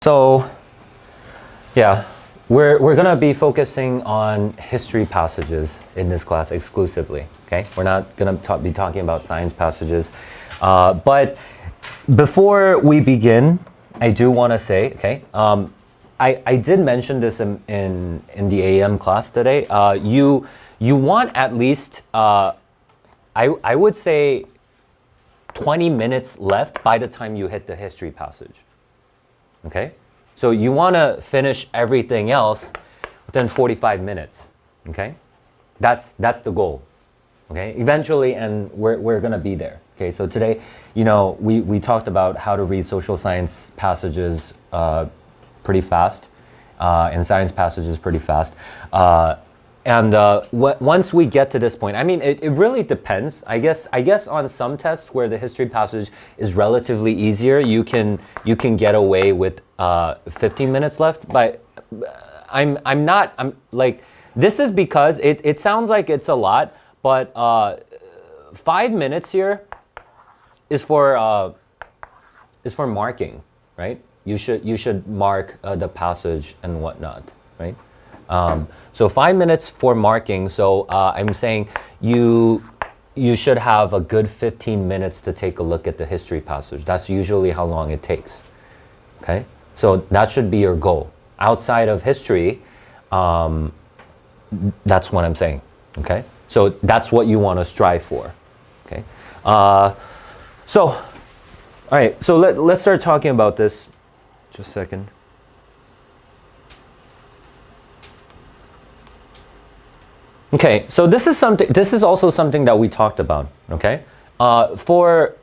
So, yeah, we're gonna be focusing on history passages in this class exclusively. Okay, we're not gonna be talking about science passages, but before we begin, I do want to say, okay, I did mention this in the AM class today. You want at least I would say 20 minutes left by the time you hit the history passage. Okay? So you want to finish everything else within 45 minutes. Okay? That's the goal. Okay? Eventually, and we're going to be there. Okay? So today, we talked about how to read social science passages pretty fast and science passages pretty fast. Once we get to this point, I mean, it really depends. I guess on some tests where the history passage is relatively easier, you can get away with 15 minutes left. But I'm like, this is because it sounds like it's a lot, but 5 minutes here is for marking, right? You should mark the passage and whatnot, right? So 5 minutes for marking. So I'm saying you should have a good 15 minutes to take a look at the history passage. That's usually how long it takes. Okay, so that should be your goal. Outside of history, that's what I'm saying. Okay, so that's what you want to strive for. Okay, so all right. So let's start talking about this. Just a second. Okay, so this is also something that we talked about, okay? For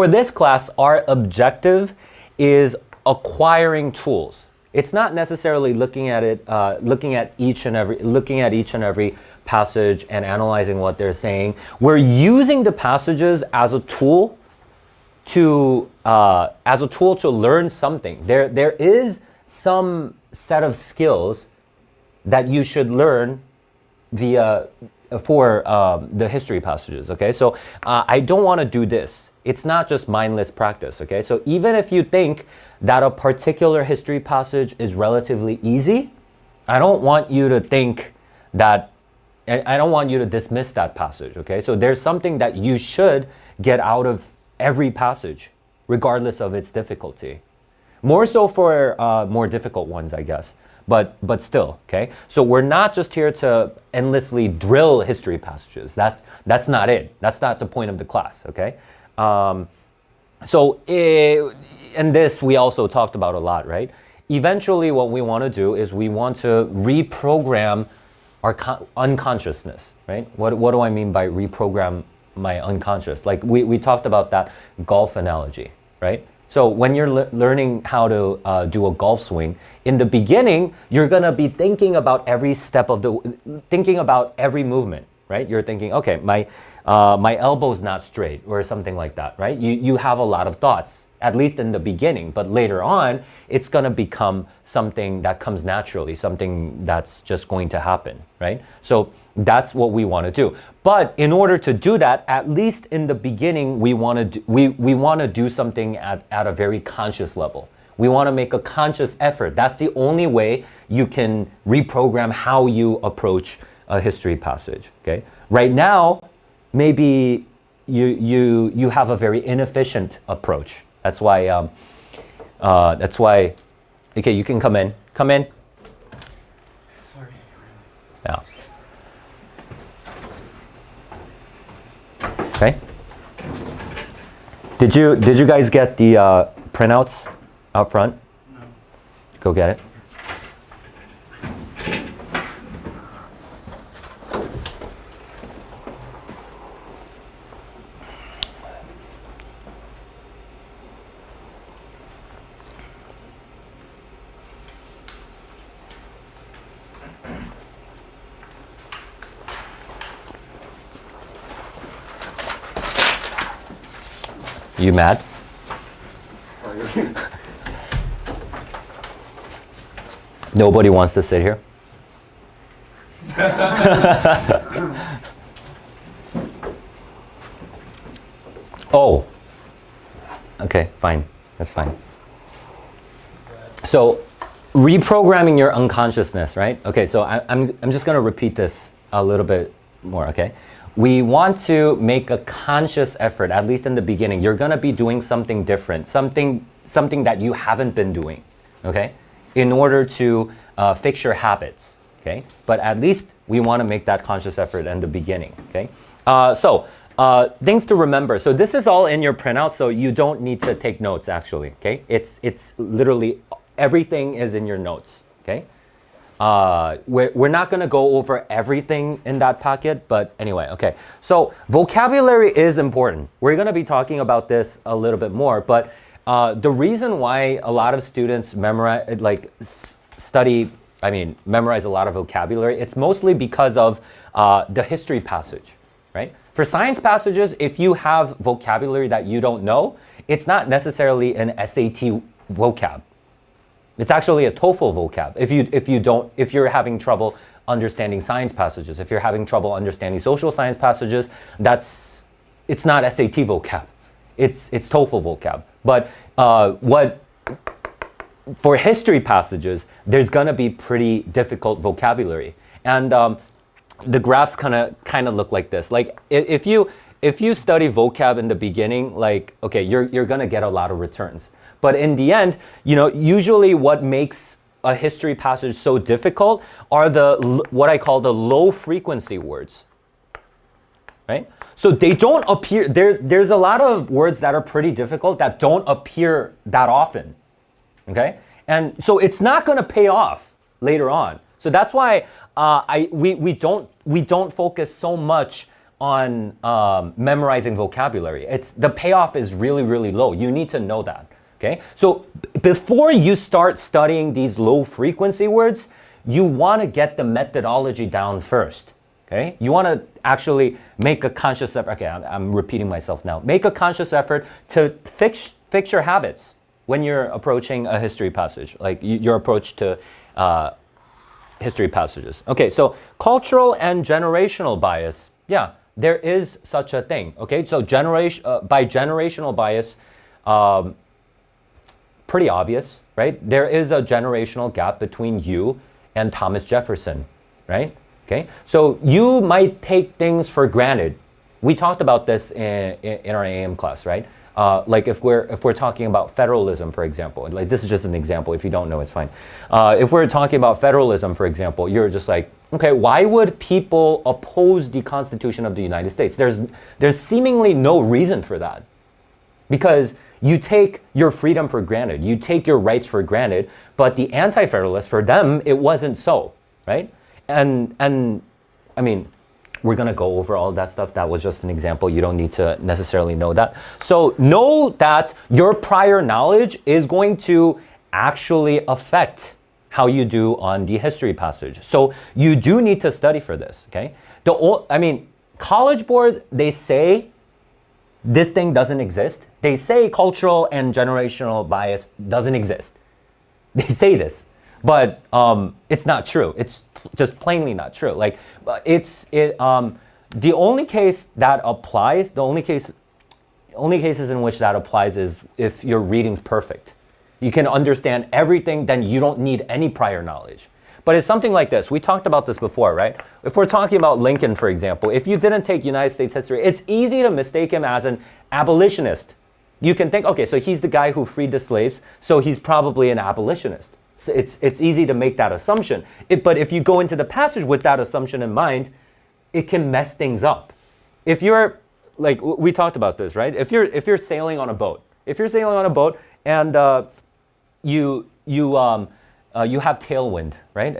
this class, our objective is acquiring tools. It's not necessarily looking at each and every passage and analyzing what they're saying. We're using the passages as a tool to learn something. There is some set of skills that you should learn for the history passages, okay? So I don't want to do this. It's not just mindless practice, okay? So even if you think that a particular history passage is relatively easy, I don't want you to think that, I don't want you to dismiss that passage, okay? So there's something that you should get out of every passage, regardless of its difficulty. More so for more difficult ones, I guess. But still, okay? So we're not just here to endlessly drill history passages. That's not it. That's not the point of the class, okay? And this we also talked about a lot, right? Eventually what we want to do is we want to reprogram our unconsciousness, right? What do I mean by reprogram my unconscious? Like we talked about that golf analogy, right? So when you're learning how to do a golf swing, in the beginning, you're gonna be thinking about every step of thinking about every movement, right? You're thinking, okay, my elbow's not straight or something like that, right? You have a lot of thoughts, at least in the beginning, but later on, it's gonna become something that comes naturally, something that's just going to happen, right? So that's what we want to do. But in order to do that, at least in the beginning, we want to do something at a very conscious level. We want to make a conscious effort. That's the only way you can reprogram how you approach a history passage. Okay. Right now, maybe you have a very inefficient approach. That's why. Okay, you can come in. Come in. Sorry. Yeah. Okay. Did you guys get the printouts out front? No. Go get it. You mad? Sorry. Nobody wants to sit here? Oh. Okay, fine. That's fine. So reprogramming your unconsciousness, right? Okay, so I'm just going to repeat this a little bit more, okay? We want to make a conscious effort, at least in the beginning. You're going to be doing something different, something that you haven't been doing, okay? In order to fix your habits, okay? But at least we want to make that conscious effort in the beginning, okay? Things to remember. So this is all in your printout, so you don't need to take notes actually, okay? It's literally everything is in your notes, okay? We're not going to go over everything in that packet, but anyway, okay. So vocabulary is important. We're going to be talking about this a little bit more, but the reason why a lot of students memorize a lot of vocabulary, it's mostly because of the history passage, right? For science passages, if you have vocabulary that you don't know, it's not necessarily an SAT vocab. It's actually a TOEFL vocab. If you're having trouble understanding science passages, if you're having trouble understanding social science passages, it's not SAT vocab. It's TOEFL vocab. But for history passages, there's gonna be pretty difficult vocabulary, and the graphs kind of look like this. Like if you study vocab in the beginning, like okay, you're gonna get a lot of returns. But in the end, usually what makes a history passage so difficult are what I call the low frequency words, right? So they don't appear, there's a lot of words that are pretty difficult that don't appear that often, okay? And so it's not gonna pay off later on. So that's why we don't focus so much on memorizing vocabulary. The payoff is really, really low. You need to know that. Okay? So before you start studying these low frequency words, you want to get the methodology down first. Okay? You want to actually make a conscious effort. Okay, I'm repeating myself now. Make a conscious effort to fix your habits when you're approaching a history passage, like your approach to history passages. Okay, so cultural and generational bias. Yeah, there is such a thing. Okay, so by generational bias, pretty obvious, right? There is a generational gap between you and Thomas Jefferson, right? Okay, so you might take things for granted. We talked about this in our AM class, right? Like if we're talking about federalism, for example, like this is just an example. If you don't know, it's fine. If we're talking about federalism, for example, you're just like, okay, why would people oppose the Constitution of the United States? There's seemingly no reason for that, because you take your freedom for granted, you take your rights for granted, but the anti-federalists, for them, it wasn't so, right? And I mean, we're gonna go over all that stuff. That was just an example. You don't need to necessarily know that. So know that your prior knowledge is going to actually affect how you do on the history passage. So you do need to study for this, okay? College Board, they say this thing doesn't exist. They say cultural and generational bias doesn't exist. They say this, but it's not true. It's just plainly not true. Like the only case that applies, the only cases in which that applies is if your reading's perfect. You can understand everything, then you don't need any prior knowledge. But it's something like this. We talked about this before, right? If we're talking about Lincoln, for example, if you didn't take United States history, it's easy to mistake him as an abolitionist. You can think, okay, so he's the guy who freed the slaves, so he's probably an abolitionist. So it's easy to make that assumption. But if you go into the passage with that assumption in mind, it can mess things up. If you're, like we talked about this, right? If you're sailing on a boat, and you have tailwind, right?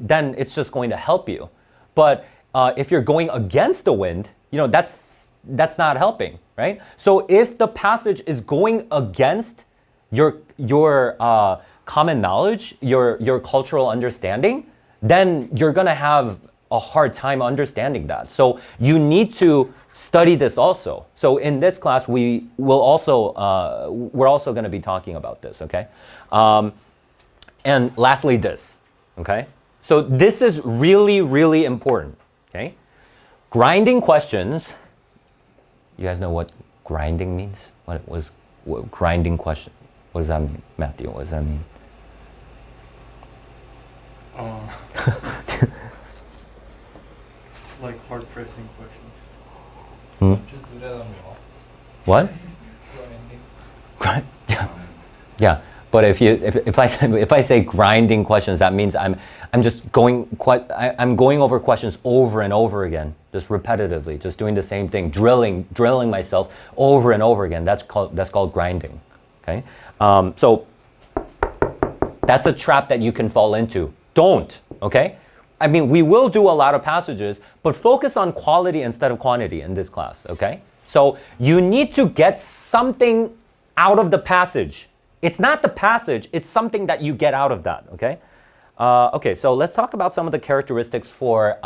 Then it's just going to help you. But if you're going against the wind, that's not helping, right? So if the passage is going against your common knowledge, your cultural understanding, then you're gonna have a hard time understanding that. So you need to study this also. So in this class, we're also going to be talking about this, okay? And lastly, this, okay? So this is really, really important, okay? Grinding questions. You guys know what grinding means? What grinding question? What does that mean, Matthew? What does that mean? Uh, like hard pressing questions. Hmm? 주드라며 What? 그런 엔딩. Yeah. Yeah. But if I say grinding questions, that means I'm just I'm going over questions over and over again, just repetitively, just doing the same thing, drilling myself over and over again. That's called grinding. Okay. So that's a trap that you can fall into. Don't. Okay. I mean, we will do a lot of passages, but focus on quality instead of quantity in this class. Okay. So you need to get something out of the passage. It's not the passage, it's something that you get out of that, okay? Okay, so let's talk about some of the characteristics for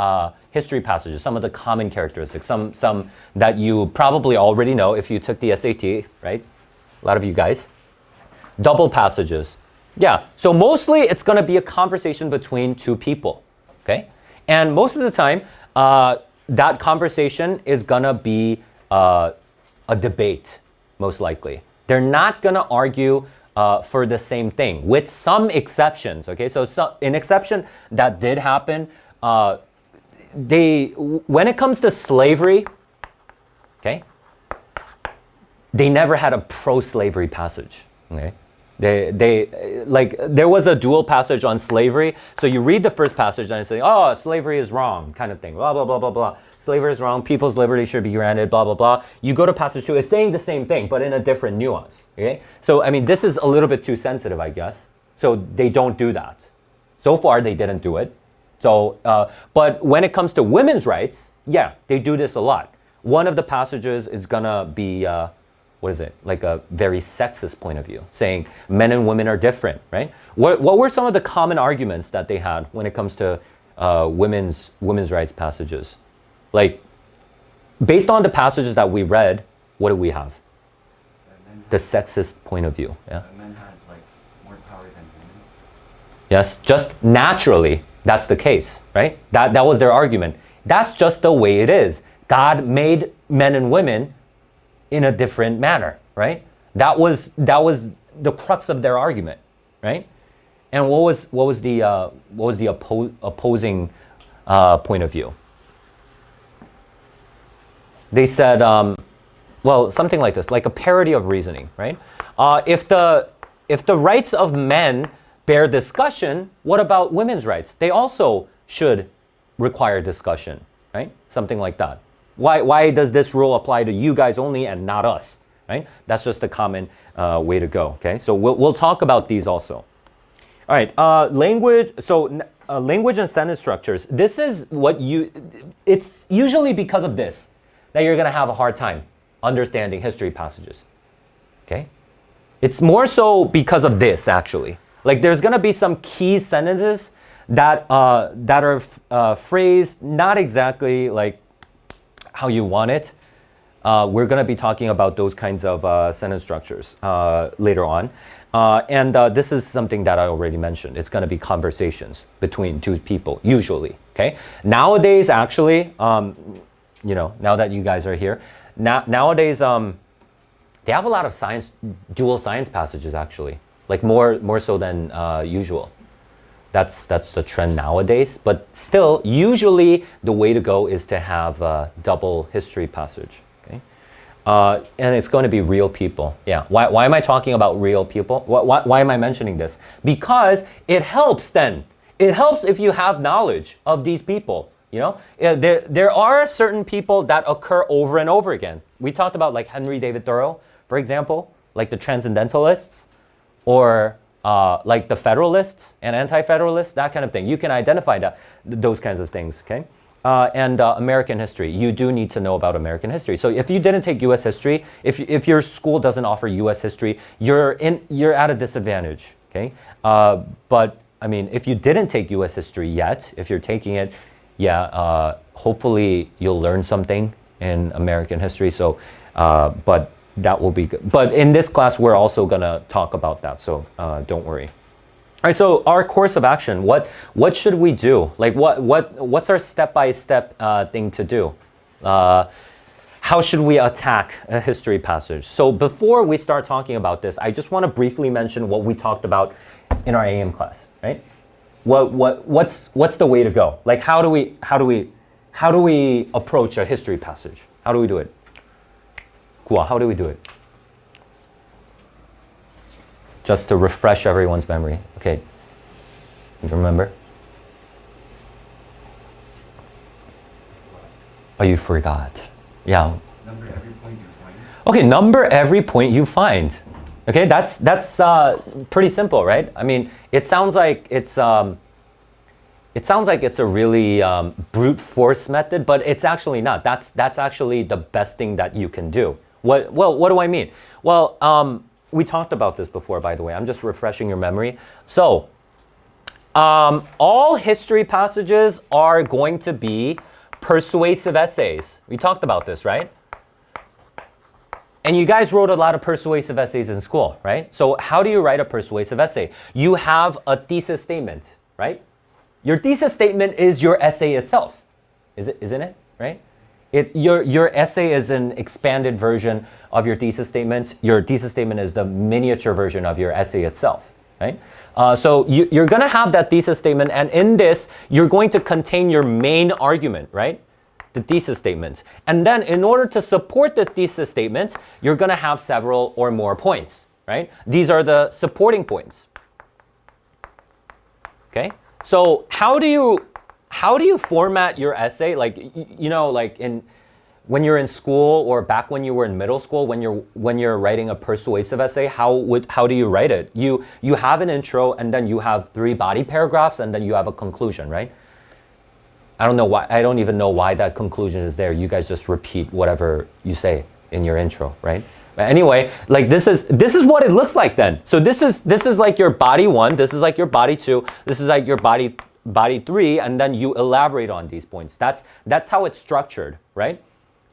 history passages, some of the common characteristics, some that you probably already know if you took the SAT, right? A lot of you guys. Double passages. Yeah, so mostly it's going to be a conversation between two people, okay? And most of the time, that conversation is going to be a debate, most likely. They're not going to argue for the same thing, with some exceptions, okay? So an exception that did happen, when it comes to slavery, okay, they never had a pro-slavery passage, okay? There was a dual passage on slavery, so you read the first passage and you say, oh, slavery is wrong, kind of thing, blah, blah, blah, blah, blah. Slavery is wrong, people's liberty should be granted, blah, blah, blah. You go to passage 2, it's saying the same thing, but in a different nuance, okay? So, I mean, this is a little bit too sensitive, I guess. So they don't do that. So far, they didn't do it. So, but when it comes to women's rights, yeah, they do this a lot. One of the passages is gonna be, what is it? Like a very sexist point of view, saying men and women are different, right? What were some of the common arguments that they had when it comes to women's rights passages? Like, based on the passages that we read, what do we have? The sexist point of view. Yeah. Men had like more power than women. Yes, just naturally, that's the case, right? That was their argument. That's just the way it is. God made men and women in a different manner, right? That was the crux of their argument, right? And what was the opposing point of view? They said, well, something like this, like a parody of reasoning, right? If the rights of men bear discussion, what about women's rights? They also should require discussion, right? Something like that. Why does this rule apply to you guys only and not us, right? That's just a common way to go, okay? So we'll talk about these also. All right, language. So language and sentence structures. This is it's usually because of this that you're going to have a hard time understanding history passages, okay? It's more so because of this, actually. Like there's going to be some key sentences that are phrased not exactly like how you want it. We're going to be talking about those kinds of sentence structures later on. And this is something that I already mentioned. It's going to be conversations between two people, usually, okay? Nowadays, actually, now that you guys are here, nowadays, they have a lot of dual science passages, actually, like more so than usual. That's the trend nowadays. But still, usually the way to go is to have a double history passage. Okay, and it's going to be real people. Yeah. Why am I talking about real people? Why am I mentioning this? Because it helps. Then it helps if you have knowledge of these people. You know, there are certain people that occur over and over again. We talked about like Henry David Thoreau, for example, like the Transcendentalists, or like the Federalists and Anti-Federalists, that kind of thing. You can identify those kinds of things, okay? And American history. You do need to know about American history. So if you didn't take U.S. history, if your school doesn't offer U.S. history, you're at a disadvantage, okay? But I mean, if you didn't take U.S. history yet, if you're taking it, yeah, hopefully you'll learn something in American history. So, but that will be good. But in this class, we're also gonna talk about that. So don't worry. All right. So our course of action. What should we do? Like what's our step-by-step thing to do? How should we attack a history passage? So before we start talking about this, I just want to briefly mention what we talked about in our AM class, right? What's the way to go? Like, how do we approach a history passage? How do we do it? Guo, how do we do it? Just to refresh everyone's memory. Okay, you remember? Oh, you forgot. Yeah. Number every point you find. Okay, number every point you find. Okay, that's pretty simple, right? I mean, it sounds like it's a really brute force method, but it's actually not. That's actually the best thing that you can do. What do I mean? Well, we talked about this before, by the way. I'm just refreshing your memory. So, all history passages are going to be persuasive essays. We talked about this, right? And you guys wrote a lot of persuasive essays in school, right? So how do you write a persuasive essay? You have a thesis statement, right? Your thesis statement is your essay itself, isn't it, right? Your essay is an expanded version of your thesis statement. Your thesis statement is the miniature version of your essay itself, right? So you're going to have that thesis statement, and in this, you're going to contain your main argument, right? The thesis statement. And then in order to support the thesis statement, you're going to have several or more points, right? These are the supporting points. Okay? So how do you format your essay? Like, you know, like when you're in school or back when you were in middle school, when you're writing a persuasive essay, how do you write it? You have an intro, and then you have 3 body paragraphs, and then you have a conclusion, right? I don't know why. I don't even know why that conclusion is there. You guys just repeat whatever you say in your intro, right? But anyway, like this is what it looks like then. So this is like your body 1. This is like your body 2. This is like your body 3, and then you elaborate on these points. That's how it's structured, right?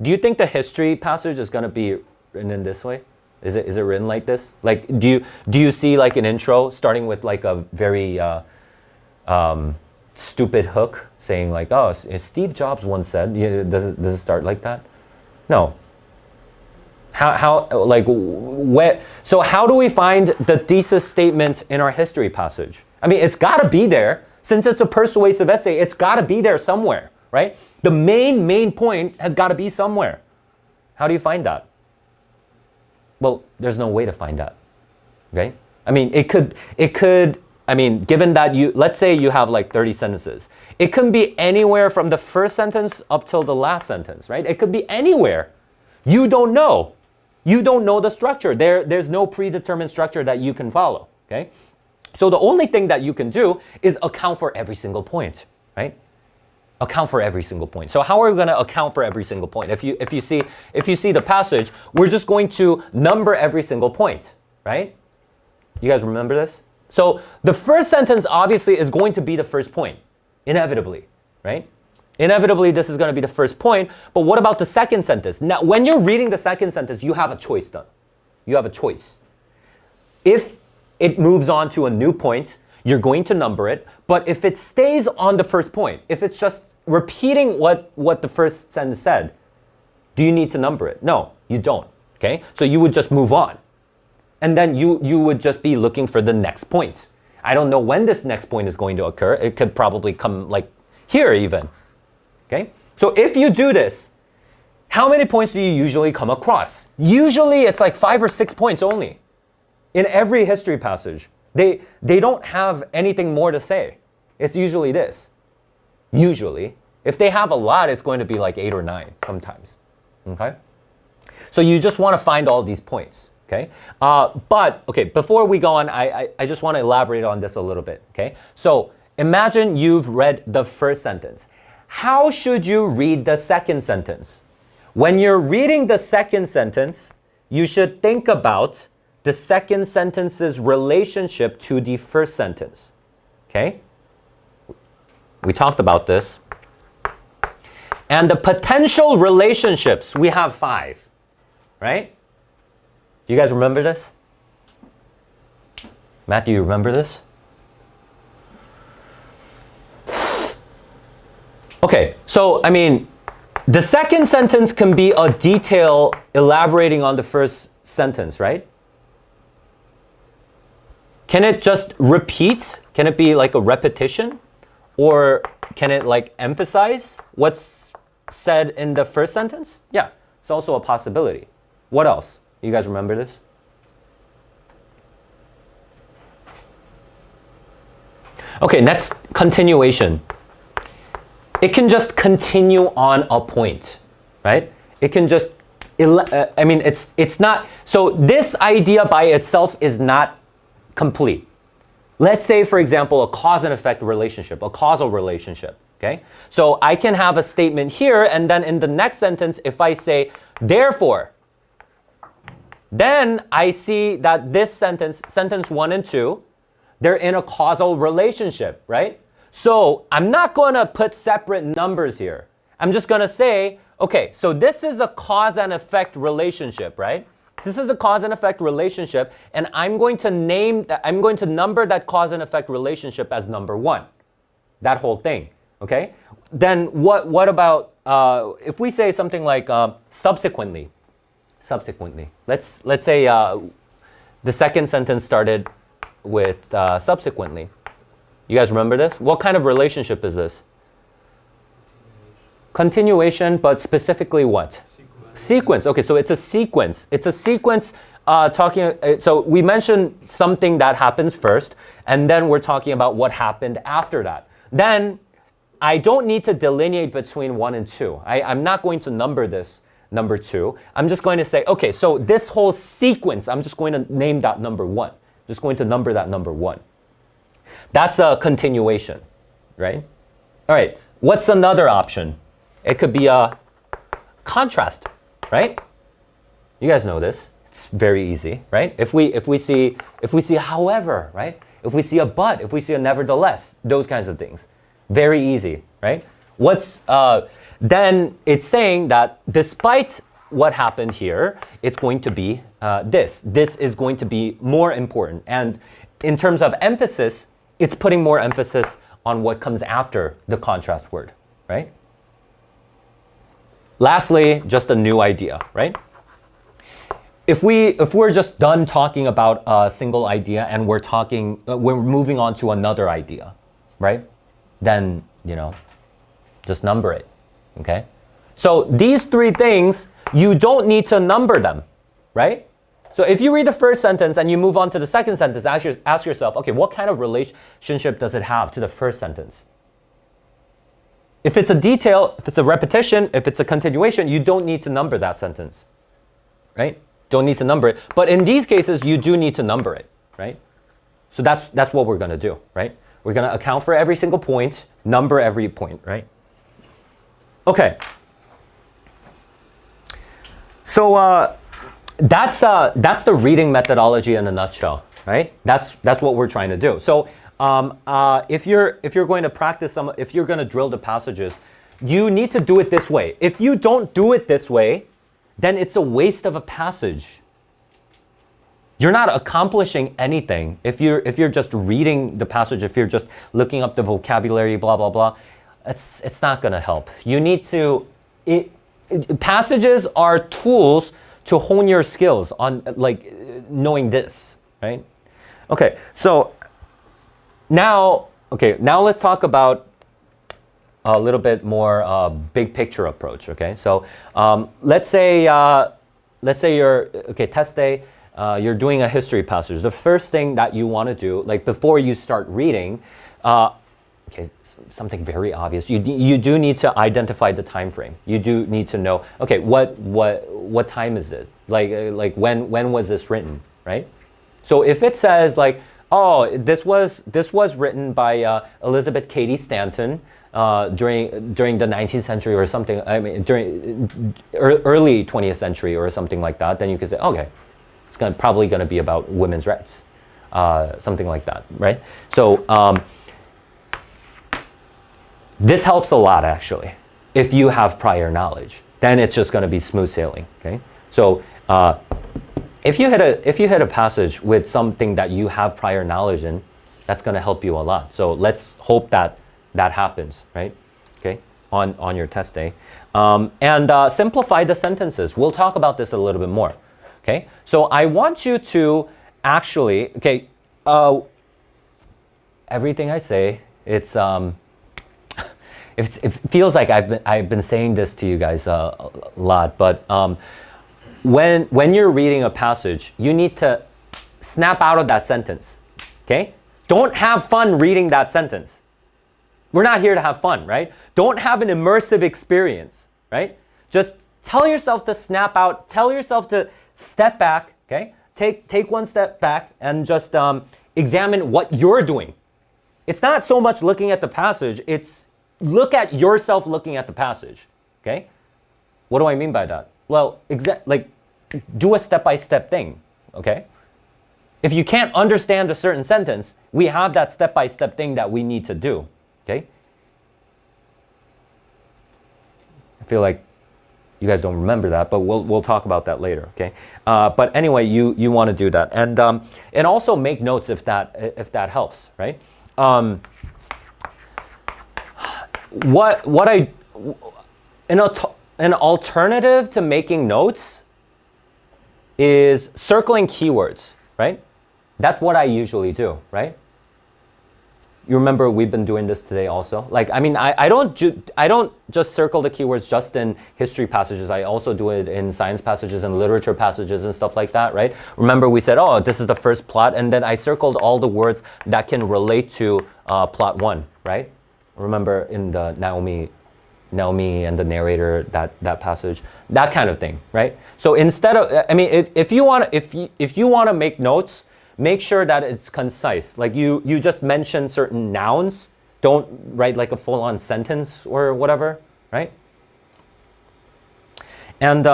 Do you think the history passage is going to be written in this way? Is it written like this? Like do you see like an intro starting with like a very stupid hook saying like, oh, Steve Jobs once said, does it start like that? No. So how do we find the thesis statement in our history passage? I mean, it's got to be there. Since it's a persuasive essay, it's got to be there somewhere, right? The main point has got to be somewhere. How do you find that? Well, there's no way to find that, okay? I mean, it could, I mean, given that let's say you have like 30 sentences, it can be anywhere from the first sentence up till the last sentence, right? It could be anywhere. You don't know. You don't know the structure. There's no predetermined structure that you can follow, okay? So the only thing that you can do is account for every single point, right? Account for every single point. So how are we going to account for every single point? If you see the passage, we're just going to number every single point, right? You guys remember this? So the first sentence obviously is going to be the first point, inevitably, right? Inevitably, this is going to be the first point. But what about the second sentence? Now, when you're reading the second sentence, you have a choice done. You have a choice. If it moves on to a new point, you're going to number it. But if it stays on the first point, if it's just repeating what the first sentence said, do you need to number it? No, you don't. Okay? So you would just move on. And then you would just be looking for the next point. I don't know when this next point is going to occur. It could probably come like here even. Okay? So if you do this, how many points do you usually come across? Usually it's like 5 or 6 points only. In every history passage. They don't have anything more to say. It's usually this. Usually. If they have a lot, it's going to be like 8 or 9 sometimes. Okay? So you just want to find all these points. Okay? But, okay, before we go on, I just want to elaborate on this a little bit. Okay? So imagine you've read the first sentence. How should you read the second sentence? When you're reading the second sentence, you should think about the second sentence's relationship to the first sentence. Okay? We talked about this. And the potential relationships, we have 5. Right? Do you guys remember this? Matt, do you remember this? Okay, so I mean, the second sentence can be a detail elaborating on the first sentence, right? Can it just repeat Can it be like a repetition? Or can it like emphasize what's said in the first sentence? Yeah, it's also a possibility. What else? You guys remember this? Okay, next, continuation. It can just continue on a point, right? It can just, I mean, it's not, so this idea by itself is not complete. Let's say, for example, a cause and effect relationship, a causal relationship, okay? So I can have a statement here, and then in the next sentence, if I say, therefore, then I see that this sentence, sentence 1 and 2, they're in a causal relationship, right? So I'm not going to put separate numbers here. I'm just going to say, okay, so this is a cause and effect relationship, right? This is a cause and effect relationship, and I'm going to number that cause and effect relationship as number 1. That whole thing, okay? Then what about if we say something like subsequently? Subsequently. Let's say the second sentence started with subsequently. You guys remember this? What kind of relationship is this? Continuation, but specifically what? Sequence. Okay, so it's a sequence. It's a sequence so we mentioned something that happens first, and then we're talking about what happened after that. Then I don't need to delineate between 1 and 2. I'm not going to number this number 2. I'm just going to say, okay, so this whole sequence, I'm just going to name that number 1. Just going to number that number 1. That's a continuation, right? All right, what's another option? It could be a contrast, right? You guys know this. It's very easy, right? If we see however, right? If we see a but, if we see a nevertheless, those kinds of things. Very easy, right? Then it's saying that despite what happened here, it's going to be this. This is going to be more important. And in terms of emphasis, it's putting more emphasis on what comes after the contrast word, right? Lastly, just a new idea, right? If we're just done talking about a single idea and we're moving on to another idea, right? Then, just number it, okay? So these 3 things, you don't need to number them, right? So if you read the first sentence and you move on to the second sentence, ask yourself, okay, what kind of relationship does it have to the first sentence? If it's a detail, if it's a repetition, if it's a continuation, you don't need to number that sentence, right? Don't need to number it. But in these cases, you do need to number it, right? So that's what we're going to do, right? We're going to account for every single point, number every point, right? Okay. So that's the reading methodology in a nutshell, right? That's what we're trying to do. So if you're going to practice if you're going to drill the passages, you need to do it this way. If you don't do it this way, then it's a waste of a passage. You're not accomplishing anything if you're just reading the passage, if you're just looking up the vocabulary, blah blah blah. It's not going to help. You need to. Passages are tools to hone your skills on knowing this, right? Okay, so now let's talk about a little bit more big picture approach. Okay, so let's say you're test day. You're doing a history passage. The first thing that you want to do, before you start reading, something very obvious. You do need to identify the time frame. You do need to know, okay, what time is it? When was this written, right? So if it says this was written by Elizabeth Cady Stanton during the 19th century or something. I mean during early 20th century or something like that, then you can say, okay, it's probably going to be about women's rights, something like that, right? So. This helps a lot, actually, if you have prior knowledge. Then it's just going to be smooth sailing. Okay, so if you hit a passage with something that you have prior knowledge in, that's going to help you a lot. So let's hope that happens, right? Okay, on your test day, and simplify the sentences. We'll talk about this a little bit more. Okay, so I want you to actually everything I say, it feels like I've been saying this to you guys a lot, but when you're reading a passage, you need to snap out of that sentence, okay? Don't have fun reading that sentence. We're not here to have fun, right? Don't have an immersive experience, right? Just tell yourself to snap out, tell yourself to step back, okay? Take one step back and just examine what you're doing. It's not so much looking at the passage, it's look at yourself looking at the passage, okay? What do I mean by that? Well, do a step-by-step thing, okay? If you can't understand a certain sentence, we have that step-by-step thing that we need to do, okay? I feel like you guys don't remember that, but we'll talk about that later, okay? But anyway, you want to do that, and also make notes if that helps, right? An alternative to making notes is circling keywords, right? That's what I usually do, right? You remember we've been doing this today also. I don't just circle the keywords just in history passages. I also do it in science passages and literature passages and stuff like that, right? Remember we said, oh, this is the first plot, and then I circled all the words that can relate to plot 1, right? Remember in the Naomi and the narrator, that passage, that kind of thing, right? So instead of, if you want to make notes, make sure that it's concise. Like you just mention certain nouns. Don't write like a full-on sentence or whatever, right? And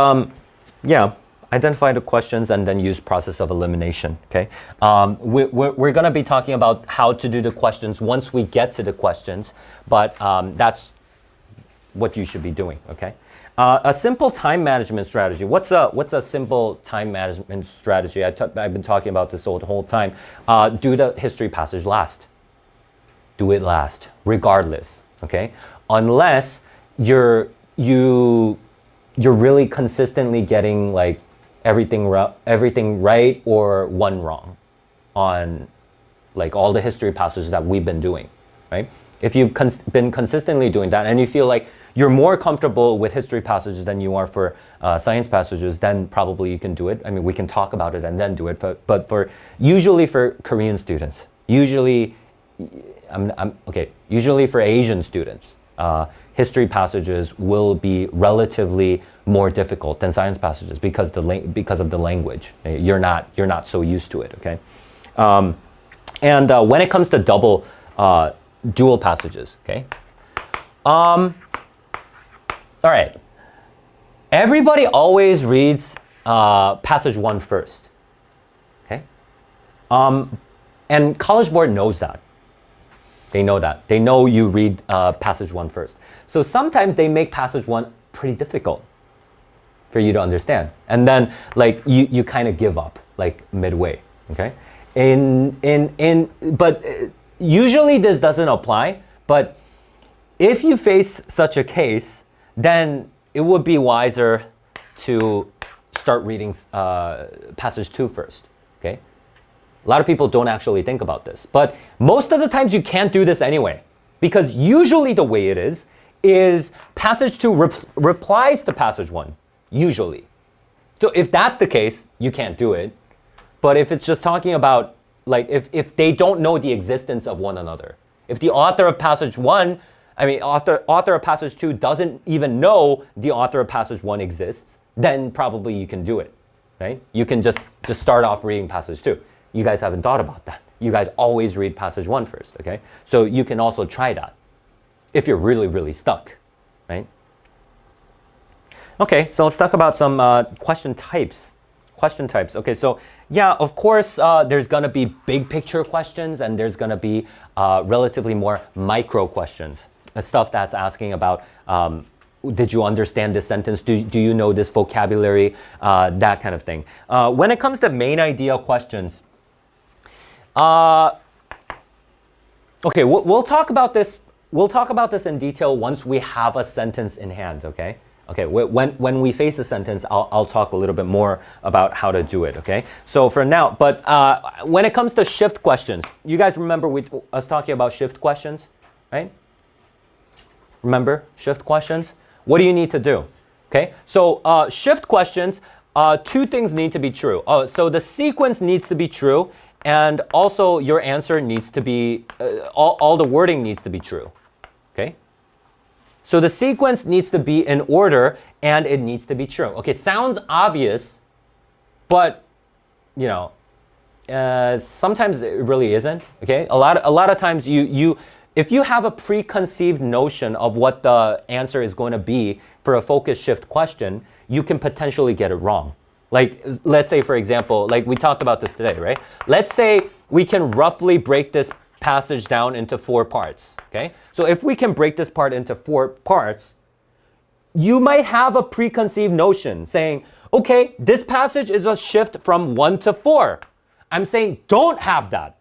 identify the questions and then use process of elimination, okay? We're going to be talking about how to do the questions once we get to the questions, but that's what you should be doing, okay? A simple time management strategy. What's a simple time management strategy? I've been talking about this the whole time. Do the history passage last. Do it last, regardless, okay? Unless you're really consistently getting like everything right or one wrong on like all the history passages that we've been doing, right? If you've been consistently doing that and you feel like you're more comfortable with history passages than you are for science passages, then probably you can do it. I mean, we can talk about it and then do it, but usually for Korean students, usually for Asian students, history passages will be relatively more difficult than science passages because of the language. You're not so used to it, okay? When it comes to dual passages, okay? All right. Everybody always reads passage 1 first, okay? And College Board knows that. They know that. They know you read passage 1 first. So sometimes they make passage 1 pretty difficult for you to understand. And then like you kind of give up like midway, okay? But usually this doesn't apply, but if you face such a case, then it would be wiser to start reading passage 2 first, okay? A lot of people don't actually think about this, but most of the times you can't do this anyway, because usually the way it is passage 2 replies to passage 1, usually. So if that's the case, you can't do it. But if it's just talking about, like, if they don't know the existence of one another, if the author of passage 1, author of passage 2 doesn't even know the author of passage 1 exists, then probably you can do it, right? You can just start off reading passage 2. You guys haven't thought about that. You guys always read passage 1 first, okay? So you can also try that if you're really, really stuck, right? Okay, so let's talk about some question types. Question types. Okay, so yeah, of course, there's gonna be big picture questions and there's gonna be relatively more micro questions. Stuff that's asking about, did you understand this sentence? Do you know this vocabulary? That kind of thing. When it comes to main idea questions, okay, we'll talk about this. We'll talk about this in detail once we have a sentence in hand, okay? Okay, when we face a sentence, I'll talk a little bit more about how to do it, okay? So for now, but when it comes to shift questions, you guys remember us talking about shift questions, right? Remember shift questions? What do you need to do? Okay, so shift questions, two things need to be true. So the sequence needs to be true, and also your answer needs to be, all the wording needs to be true, okay? So the sequence needs to be in order and it needs to be true. Okay, sounds obvious, but you know, sometimes it really isn't. Okay, a lot of times if you have a preconceived notion of what the answer is going to be for a focus shift question, you can potentially get it wrong. Like, let's say, for example, like we talked about this today, right? Let's say we can roughly break this passage down into 4 parts, okay? So if we can break this part into 4 parts, you might have a preconceived notion saying, okay, this passage is a shift from 1 to 4. I'm saying don't have that.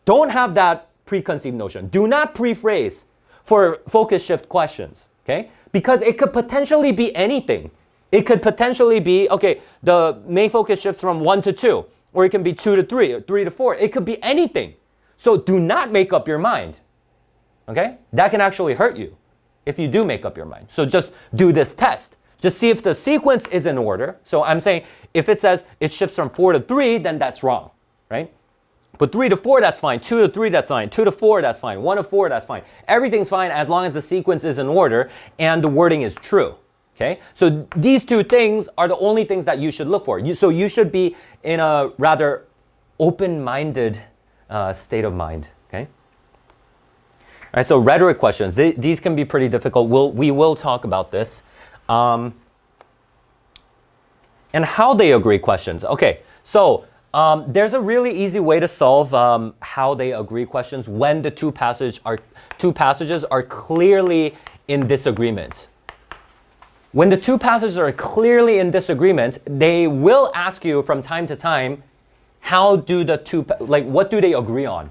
Don't have that preconceived notion. Do not prephrase for focus shift questions, okay? Because it could potentially be anything. It could potentially be, okay, the main focus shifts from 1 to 2, or it can be 2 to 3, or 3 to 4. It could be anything. So do not make up your mind, okay? That can actually hurt you if you do make up your mind. So just do this test. Just see if the sequence is in order. So I'm saying if it says it shifts from 4 to 3, then that's wrong, right? But 3 to 4, that's fine. 2 to 3, that's fine. 2 to 4, that's fine. 1 to 4, that's fine. Everything's fine as long as the sequence is in order and the wording is true, okay? So these 2 things are the only things that you should look for. So you should be in a rather open-minded state of mind, okay? All right, so rhetoric questions. These can be pretty difficult. We will talk about this. And how they agree questions. Okay, so there's a really easy way to solve how they agree questions when the two passages are clearly in disagreement. When the 2 passages are clearly in disagreement, they will ask you from time to time, how do the 2, like what do they agree on?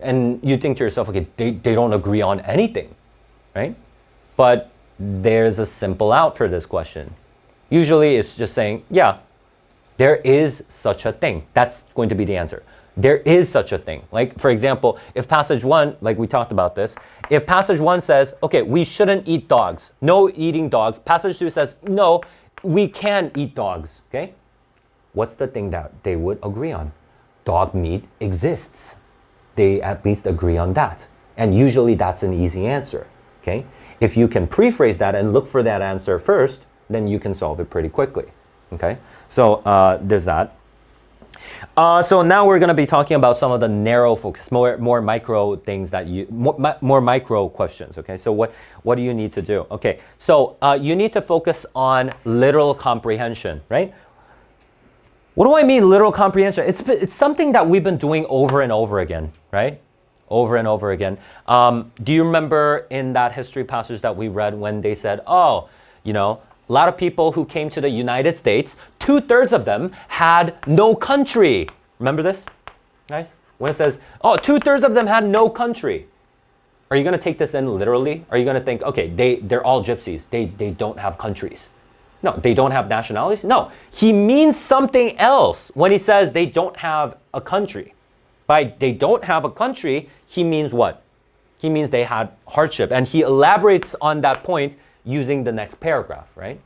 And you think to yourself, okay, they don't agree on anything, right? But there's a simple out for this question. Usually it's just saying, yeah, there is such a thing. That's going to be the answer. There is such a thing. Like, for example, if passage 1, like we talked about this, if passage 1 says, okay, we shouldn't eat dogs, no eating dogs, passage 2 says, no, we can eat dogs, okay? What's the thing that they would agree on? Dog meat exists. They at least agree on that. And usually that's an easy answer, okay? If you can prephrase that and look for that answer first, then you can solve it pretty quickly, okay? So there's that. So now we're going to be talking about some of the narrow focus, more micro things that more micro questions, okay? So what do you need to do? Okay, so you need to focus on literal comprehension, right? What do I mean literal comprehension? It's something that we've been doing over and over again, right? Over and over again. Do you remember in that history passage that we read when they said, oh, you know, a lot of people who came to the United States, 2/3 of them had no country. Remember this, guys? When it says, oh, 2/3 of them had no country. Are you going to take this in literally? Are you going to think, okay, they're all gypsies. They don't have countries. No, they don't have nationalities. No, he means something else when he says they don't have a country. By they don't have a country, he means what? He means they had hardship. And he elaborates on that point using the next paragraph, right?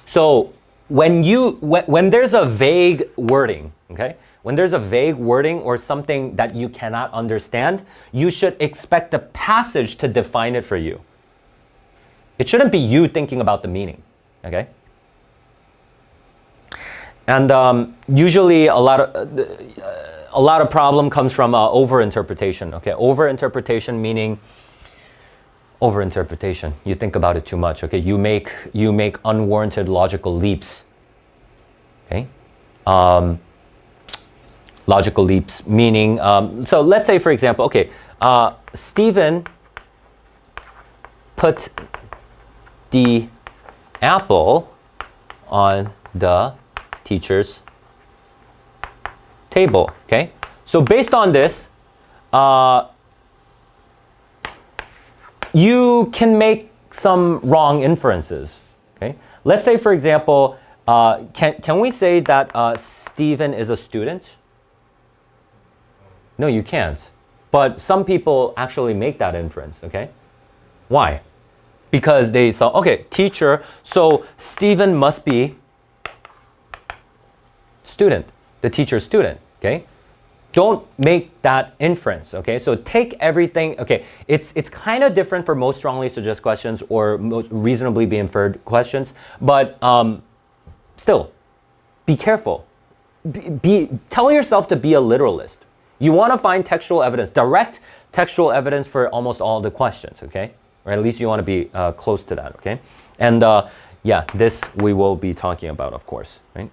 So when there's a vague wording, okay? When there's a vague wording or something that you cannot understand, you should expect the passage to define it for you. It shouldn't be you thinking about the meaning, okay? And usually a lot of problem comes from overinterpretation, okay? Overinterpretation meaning overinterpretation. You think about it too much, okay? You make unwarranted logical leaps, okay? Logical leaps meaning, so let's say for example, okay, Stephen put the apple on the teacher's table, okay? So based on this, you can make some wrong inferences. Okay? Let's say, for example, can we say that Stephen is a student? No, you can't. But some people actually make that inference, okay? Why? Because they saw, okay, teacher, so Stephen must be student, the teacher's student, okay? Don't make that inference, okay? So take everything, okay, it's kind of different for most strongly suggest questions or most reasonably be inferred questions, but still, be careful. Tell yourself to be a literalist. You want to find textual evidence, direct textual evidence for almost all the questions, okay? Or at least you want to be close to that, okay? And yeah, this we will be talking about, of course, right?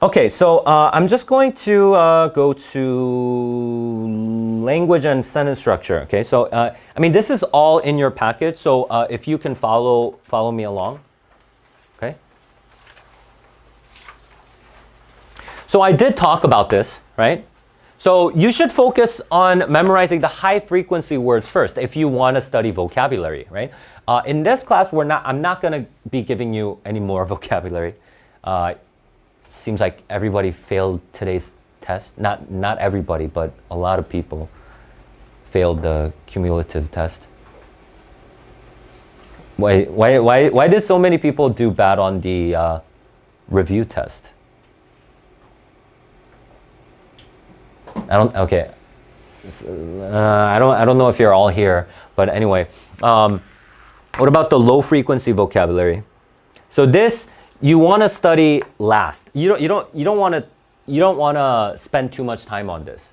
Okay, so I'm just going to go to language and sentence structure, okay? So, I mean, this is all in your package, so if you can follow me along, okay? So I did talk about this, right? So you should focus on memorizing the high frequency words first if you want to study vocabulary, right? In this class, I'm not going to be giving you any more vocabulary. Seems like everybody failed today's test. Not everybody, but a lot of people failed the cumulative test. Why did so many people do bad on the review test? I don't know if you're all here, but anyway, what about the low frequency vocabulary? So this you want to study last. You don't want to spend too much time on this,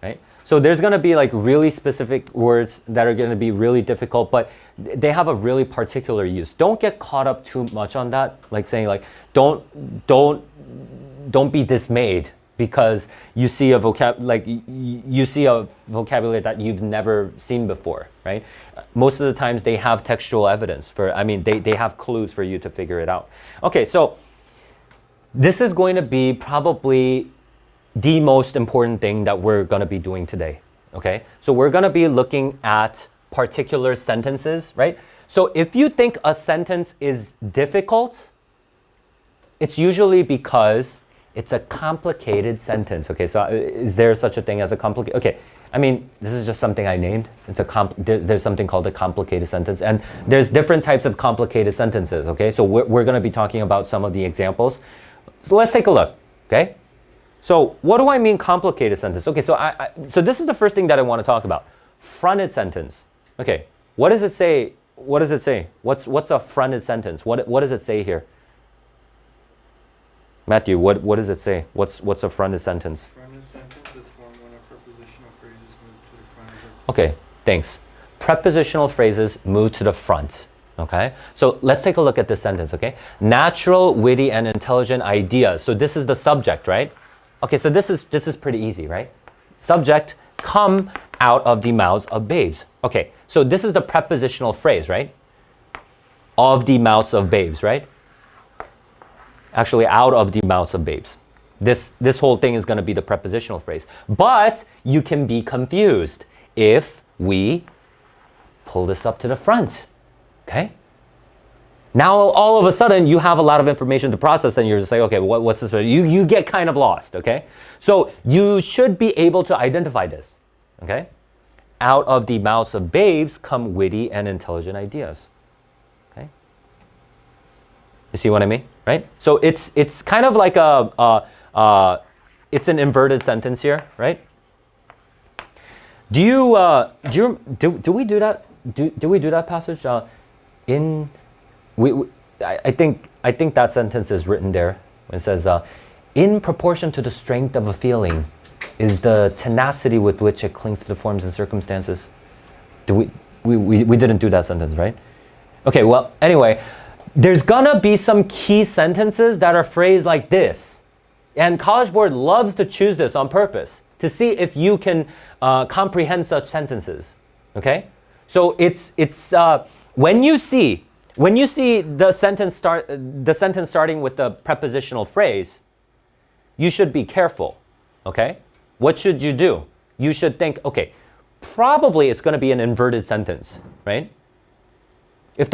right? So there's going to be like really specific words that are going to be really difficult, but they have a really particular use. Don't get caught up too much on that, like saying like don't be dismayed because you see a vocabulary that you've never seen before, right? Most of the times they have textual evidence they have clues for you to figure it out. Okay, so this is going to be probably the most important thing that we're going to be doing today, okay? So we're going to be looking at particular sentences, right? So if you think a sentence is difficult, it's usually because it's a complicated sentence, okay? So is there such a thing as a complicated, okay. I mean, this is just something I named. There's something called a complicated sentence, and there's different types of complicated sentences, okay? So we're gonna be talking about some of the examples. So let's take a look, okay? So what do I mean complicated sentence? Okay, so so this is the first thing that I wanna talk about. Fronted sentence, okay. What does it say? What does it say? What's a fronted sentence? What does it say here? Matthew, what does it say? What's a fronted sentence? Fronted sentence is formed when a prepositional phrase is moved to the front of the... Okay, thanks. Prepositional phrases move to the front, okay? So let's take a look at this sentence, okay? Natural, witty, and intelligent ideas. So this is the subject, right? Okay, so this is pretty easy, right? Subject, come out of the mouths of babes. Okay, so this is the prepositional phrase, right? Of the mouths of babes, right? Actually, out of the mouths of babes. This whole thing is going to be the prepositional phrase. But you can be confused if we pull this up to the front, okay? Now, all of a sudden, you have a lot of information to process and you're just like, okay, what's this? You get kind of lost, okay? So you should be able to identify this, okay? Out of the mouths of babes come witty and intelligent ideas, okay? You see what I mean, right? So it's kind of like it's an inverted sentence here, right? Do we do that? Do we do that passage? I think that sentence is written there. It says, in proportion to the strength of a feeling is the tenacity with which it clings to the forms and circumstances. We didn't do that sentence, right? Okay, well, anyway, there's gonna be some key sentences that are phrased like this. And College Board loves to choose this on purpose to see if you can comprehend such sentences, okay? So it's when you see the sentence starting with the prepositional phrase, you should be careful, okay? What should you do? You should think, okay, probably it's going to be an inverted sentence, right? If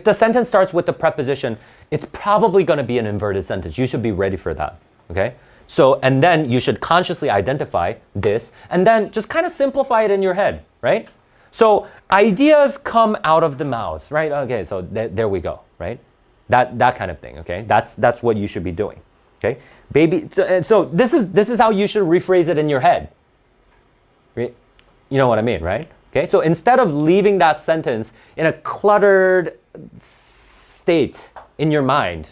the sentence starts with the preposition, it's probably going to be an inverted sentence. You should be ready for that, okay? So, and then you should consciously identify this, and then just kind of simplify it in your head, right? So ideas come out of the mouths, right? Okay, so there we go, right? That kind of thing, okay? That's what you should be doing, okay? Baby, so this is how you should rephrase it in your head. You know what I mean, right? Okay, so instead of leaving that sentence in a cluttered state in your mind,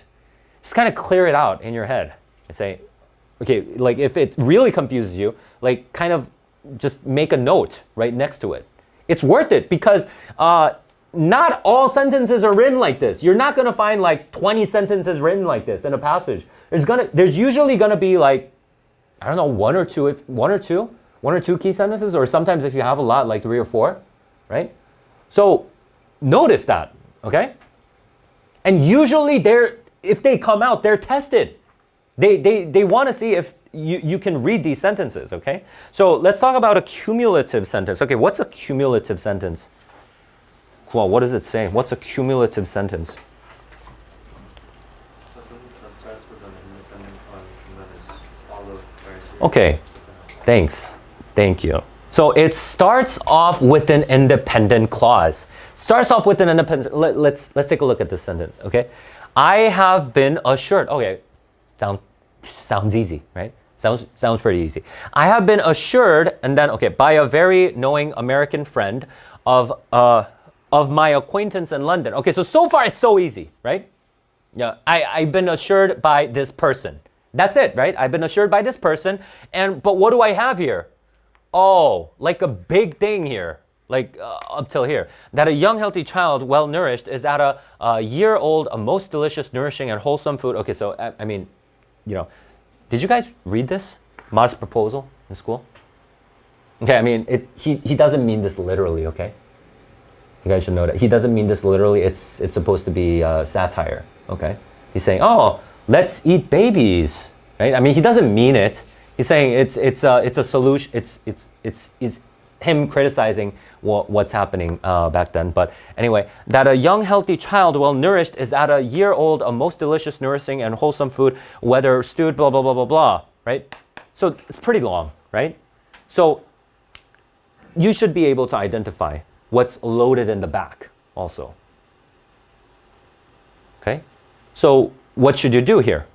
just kind of clear it out in your head and say, okay, like if it really confuses you, like kind of just make a note right next to it. It's worth it because not all sentences are written like this. You're not gonna find like 20 sentences written like this in a passage. There's usually gonna be like, I don't know, one or two key sentences, or sometimes if you have a lot, like 3 or 4, right? So notice that, okay? And usually if they come out, they're tested. They want to see if you can read these sentences, okay? So let's talk about a cumulative sentence. Okay, what's a cumulative sentence? Well, what does it say? What's a cumulative sentence? A sentence that starts with an independent clause and then is followed by a series. Okay, thanks. Thank you. So it starts off with an independent clause. Starts off with an independent. Let's take a look at this sentence. Okay, I have been assured. Okay, sounds easy, right? Sounds pretty easy. I have been assured, and then okay, by a very knowing American friend of my acquaintance in London. Okay, so far it's so easy, right? Yeah, I've been assured by this person. That's it, right? I've been assured by this person, but what do I have here? Oh, like a big thing here, like up till here. That a young, healthy child, well-nourished, is at a year old, a most delicious, nourishing, and wholesome food. Okay, so, I mean, you know, did you guys read this? Modest proposal in school? Okay, I mean, he doesn't mean this literally, okay? You guys should know that. He doesn't mean this literally. It's supposed to be satire, okay? He's saying, oh, let's eat babies, right? I mean, he doesn't mean it. He's saying it's a solution. It's him criticizing what's happening back then. But anyway, that a young, healthy child, well nourished, is at a year old, a most delicious, nourishing, and wholesome food, whether stewed, blah blah blah blah blah. Right? So it's pretty long, right? So you should be able to identify what's loaded in the back, also. Okay? So what should you do here?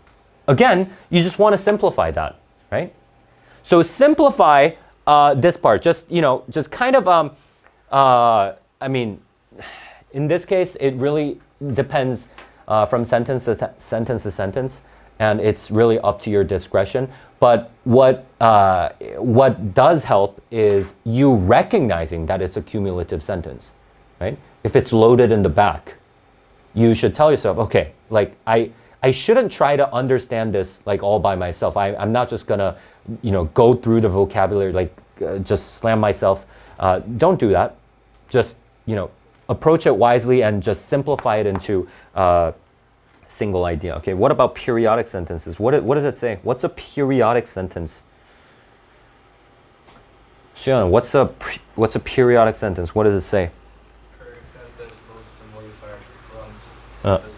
Again, you just want to simplify that. Right? So simplify this part. Just kind of, I mean, in this case, it really depends from sentence to sentence, and it's really up to your discretion. But what does help is you recognizing that it's a cumulative sentence, right? If it's loaded in the back, you should tell yourself, okay, like I shouldn't try to understand this like all by myself. I'm not just gonna, go through the vocabulary, like just slam myself. Don't do that. Just, approach it wisely and just simplify it into a single idea. Okay, what about periodic sentences? What does it say? What's a periodic sentence? Xion, what's a periodic sentence? What does it say? Periodic sentence goes to modifier from the sentence.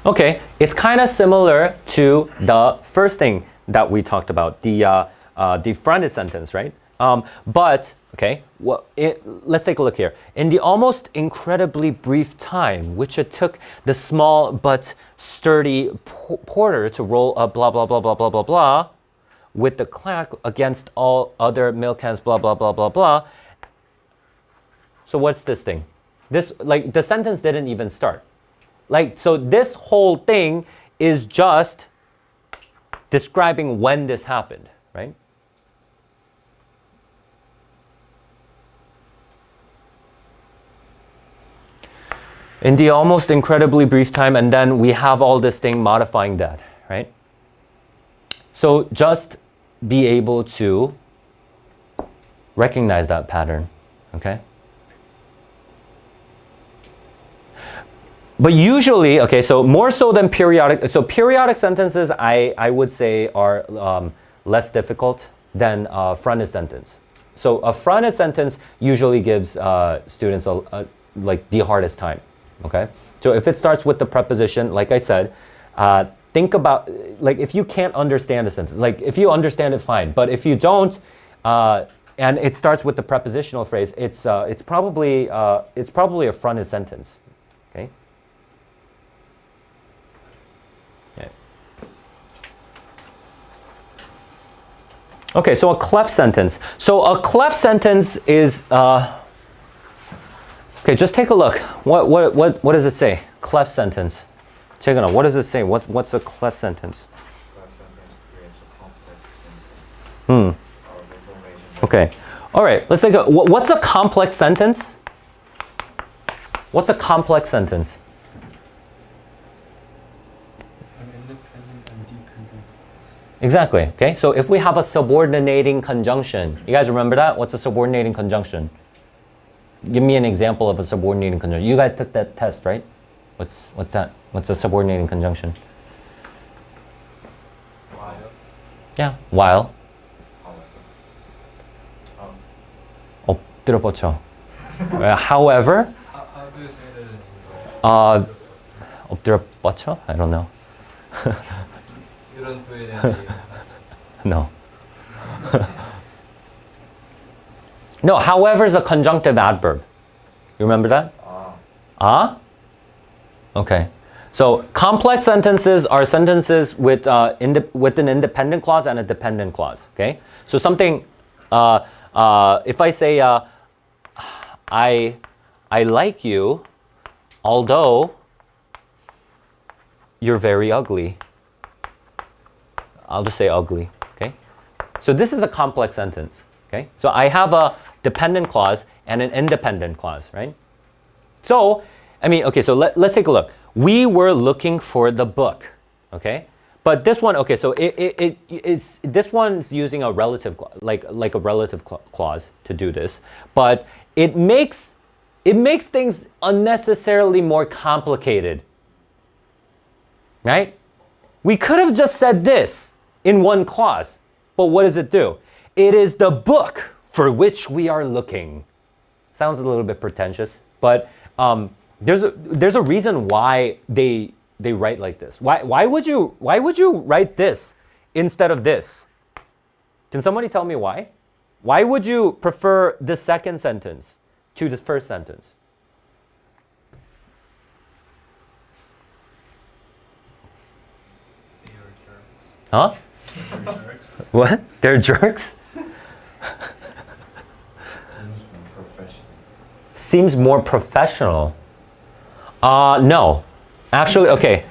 Okay, it's kind of similar to the first thing that we talked about, the fronted sentence, right? But okay, let's take a look here. In the almost incredibly brief time which it took the small but sturdy porter to roll up blah blah blah blah blah blah blah, with the clack against all other milk cans blah blah blah blah blah. So what's this thing? This, like, the sentence didn't even start. Like, so this whole thing is just describing when this happened, right? In the almost incredibly brief time, and then we have all this thing modifying that, right? So just be able to recognize that pattern, okay? But usually, okay, so more so than periodic, so periodic sentences I would say are less difficult than fronted sentence. So a fronted sentence usually gives students like the hardest time, okay? So if it starts with the preposition, like I said, think about, like if you can't understand a sentence, like if you understand it, fine. But if you don't, and it starts with the prepositional phrase, it's probably a fronted sentence, okay? Yeah. Okay, so a cleft sentence. So a cleft sentence is, okay, just take a look. What does it say? Cleft sentence. Check it out. What does it say? What's a cleft sentence? Cleft sentence creates a complex sentence. Of information. Okay. All right. Let's take a. What's a complex sentence? What's a complex sentence? An independent and dependent. Exactly. Okay. So if we have a subordinating conjunction, you guys remember that? What's a subordinating conjunction? Give me an example of a subordinating conjunction. You guys took that test, right? What's that? What's a subordinating conjunction? While. Yeah. While. 엎드려 However. 뻗쳐. However. How do you say that in English? 엎드려 뻗쳐? I don't know. You don't do it in the No. No, however is a conjunctive adverb. You remember that? Ah? Okay. So complex sentences are sentences with with an independent clause and a dependent clause. Okay. So something, if I say, I like you, although you're very ugly. I'll just say ugly. Okay. So this is a complex sentence. Okay. So I have a dependent clause and an independent clause, right? So, I mean, okay, so let's take a look. We were looking for the book, okay? But this one, okay, so it's this one's using a relative, like a relative clause to do this, but it makes things unnecessarily more complicated, right? We could have just said this in one clause, but what does it do? It is the book for which we are looking. Sounds a little bit pretentious, but there's a reason why they write like this. Why would you write this instead of this? Can somebody tell me why? Why would you prefer the second sentence to the first sentence? Huh? They're jerks. What? They're jerks? Seems more professional. Seems more professional. No. Actually, okay.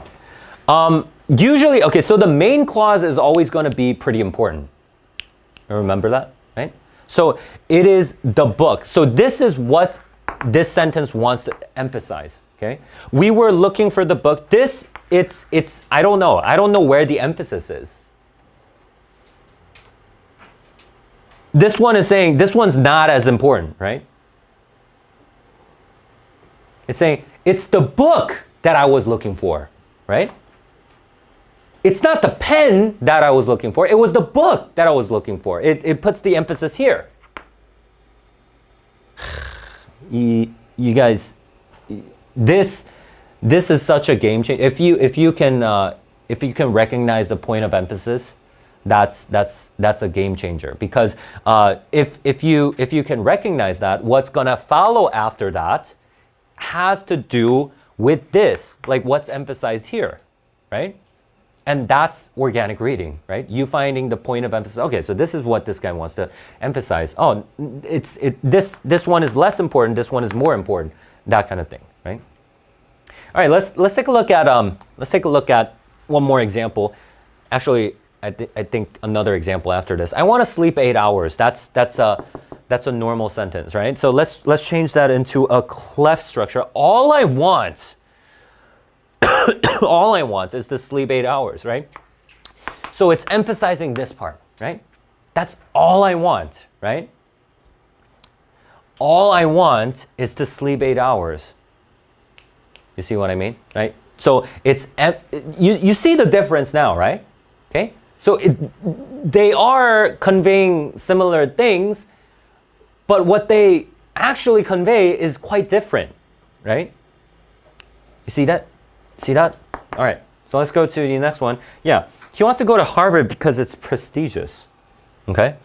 Usually, okay, so the main clause is always going to be pretty important. You remember that, right? So it is the book. So this is what this sentence wants to emphasize, okay? We were looking for the book. It's I don't know. I don't know where the emphasis is. This one is saying this one's not as important, right? It's saying it's the book that I was looking for, right? It's not the pen that I was looking for. It was the book that I was looking for. It puts the emphasis here. You guys, this is such a game changer. If you can recognize the point of emphasis, that's a game changer. Because if you can recognize that, what's gonna follow after that has to do with this, like what's emphasized here, right? And that's organic reading, right? You finding the point of emphasis. Okay, so this is what this guy wants to emphasize. Oh, this one is less important. This one is more important. That kind of thing, right? All right, let's take a look at one more example. Actually, I think another example after this. I want to sleep 8 hours. That's a normal sentence, right? So let's change that into a cleft structure. All I want is to sleep 8 hours, right? So it's emphasizing this part, right? That's all I want, right? All I want is to sleep 8 hours. You see what I mean, right? So it's you see the difference now, right? Okay. So they are conveying similar things, but what they actually convey is quite different, right? You see that? See that? All right, so let's go to the next one. Yeah, he wants to go to Harvard because it's prestigious, okay?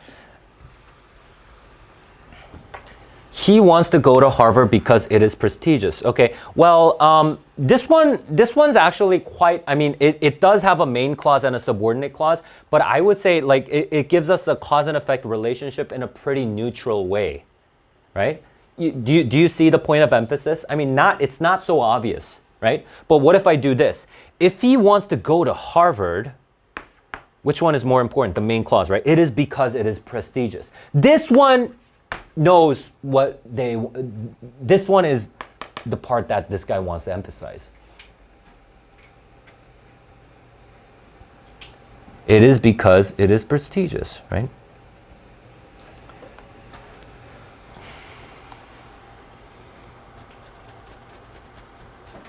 He wants to go to Harvard because it is prestigious. Okay, well, this one's actually quite, I mean, it does have a main clause and a subordinate clause, but I would say like it gives us a cause and effect relationship in a pretty neutral way, right? Do you see the point of emphasis? I mean, it's not so obvious, right? But what if I do this? If he wants to go to Harvard, which one is more important? The main clause, right? It is because it is prestigious. This one knows what this one is the part that this guy wants to emphasize. It is because it is prestigious, right?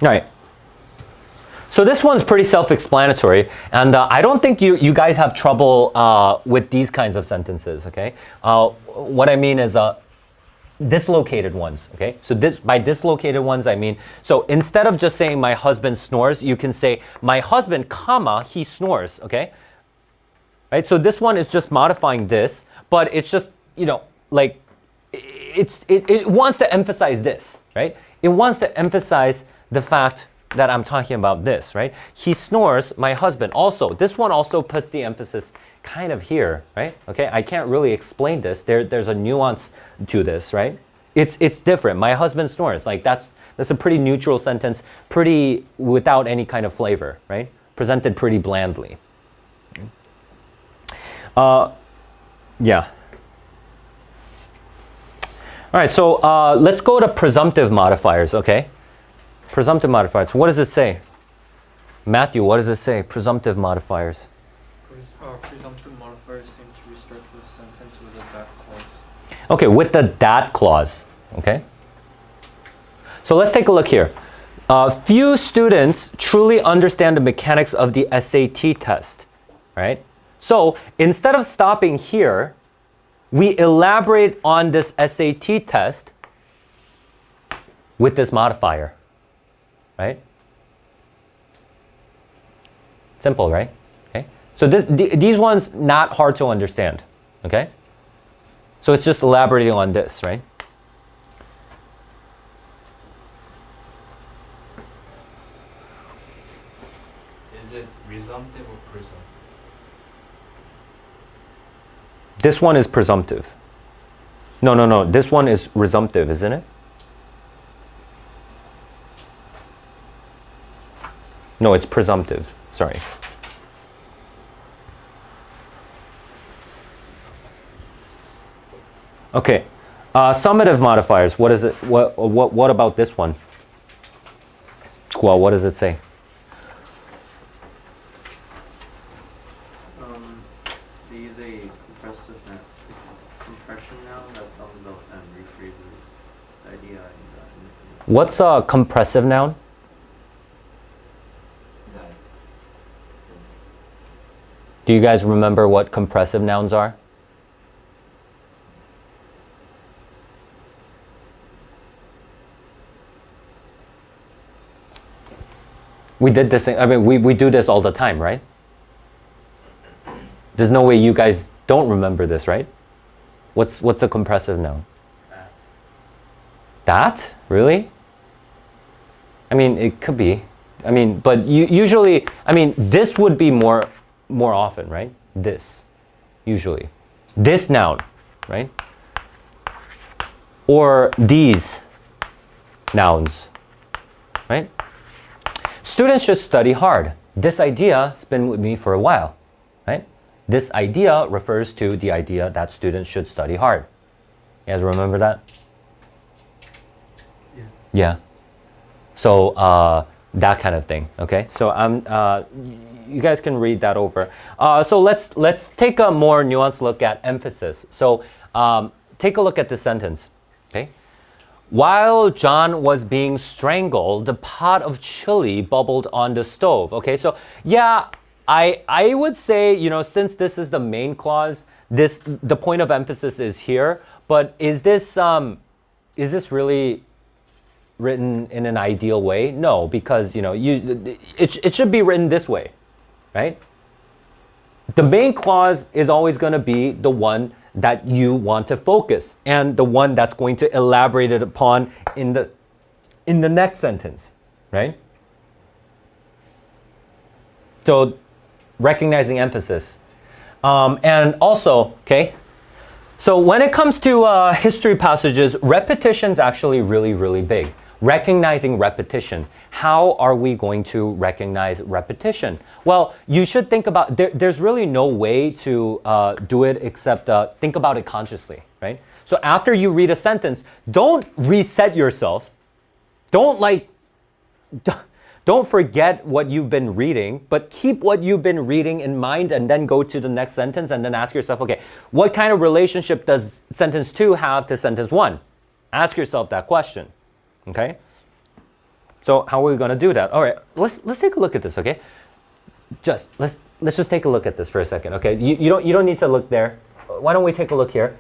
All right. So this one's pretty self-explanatory, and I don't think you guys have trouble with these kinds of sentences, okay? What I mean is dislocated ones, okay? So by dislocated ones, I mean, so instead of just saying my husband snores, you can say my husband, comma, he snores, okay? Right? So this one is just modifying this, but it's just, you know, like, it wants to emphasize this, right? It wants to emphasize the fact that I'm talking about this, right? He snores, my husband. Also, this one also puts the emphasis kind of here, right? Okay, I can't really explain this. There's a nuance to this, right? It's different. My husband snores. Like that's a pretty neutral sentence, pretty without any kind of flavor, right? Presented pretty blandly. Yeah. All right, so let's go to presumptive modifiers, okay? Presumptive modifiers. What does it say? Matthew, what does it say? Presumptive modifiers. Presumptive modifiers seem to be structured with sentence with a that clause. Okay, with the that clause. Okay. So let's take a look here. Few students truly understand the mechanics of the SAT test, right? So instead of stopping here, we elaborate on this SAT test with this modifier. Right? Simple, right? Okay. So these ones not hard to understand. Okay. So it's just elaborating on this, right? Is it resumptive or presumptive? This one is presumptive. No. This one is resumptive, isn't it? No, it's presumptive. Sorry. Okay. Summative modifiers. What is it? What about this one? Well, what does it say? They use a compression noun that sums up and rephrases the idea. What's a compressive noun? Do you guys remember what compressive nouns are? We did this, I mean, we do this all the time, right? There's no way you guys don't remember this, right? What's a compressive noun? That? Really? I mean, it could be. I mean, but usually, I mean, this would be more often, right? This, usually. This noun, right? Or these nouns, right? Students should study hard. This idea has been with me for a while, right? This idea refers to the idea that students should study hard. You guys remember that? Yeah. Yeah. So that kind of thing, okay? So you guys can read that over. So let's take a more nuanced look at emphasis. So take a look at this sentence, okay? While John was being strangled, the pot of chili bubbled on the stove. Okay, so yeah, I would say, you know, since this is the main clause, the point of emphasis is here, But is this really written in an ideal way? No, because it should be written this way, right? The main clause is always going to be the one that you want to focus and the one that's going to elaborate it upon in the next sentence, right? So recognizing emphasis. And also, okay, so when it comes to history passages, repetition's actually really, really big. Recognizing repetition. How are we going to recognize repetition? Well, you should think about, there's really no way to do it except think about it consciously, right? So after you read a sentence, don't reset yourself. Don't forget what you've been reading, but keep what you've been reading in mind and then go to the next sentence and then ask yourself, okay, what kind of relationship does sentence 2 have to sentence 1? Ask yourself that question, okay? So how are we going to do that? All right, let's take a look at this, okay? Let's just take a look at this for a second, okay? You don't need to look there. Why don't we take a look here?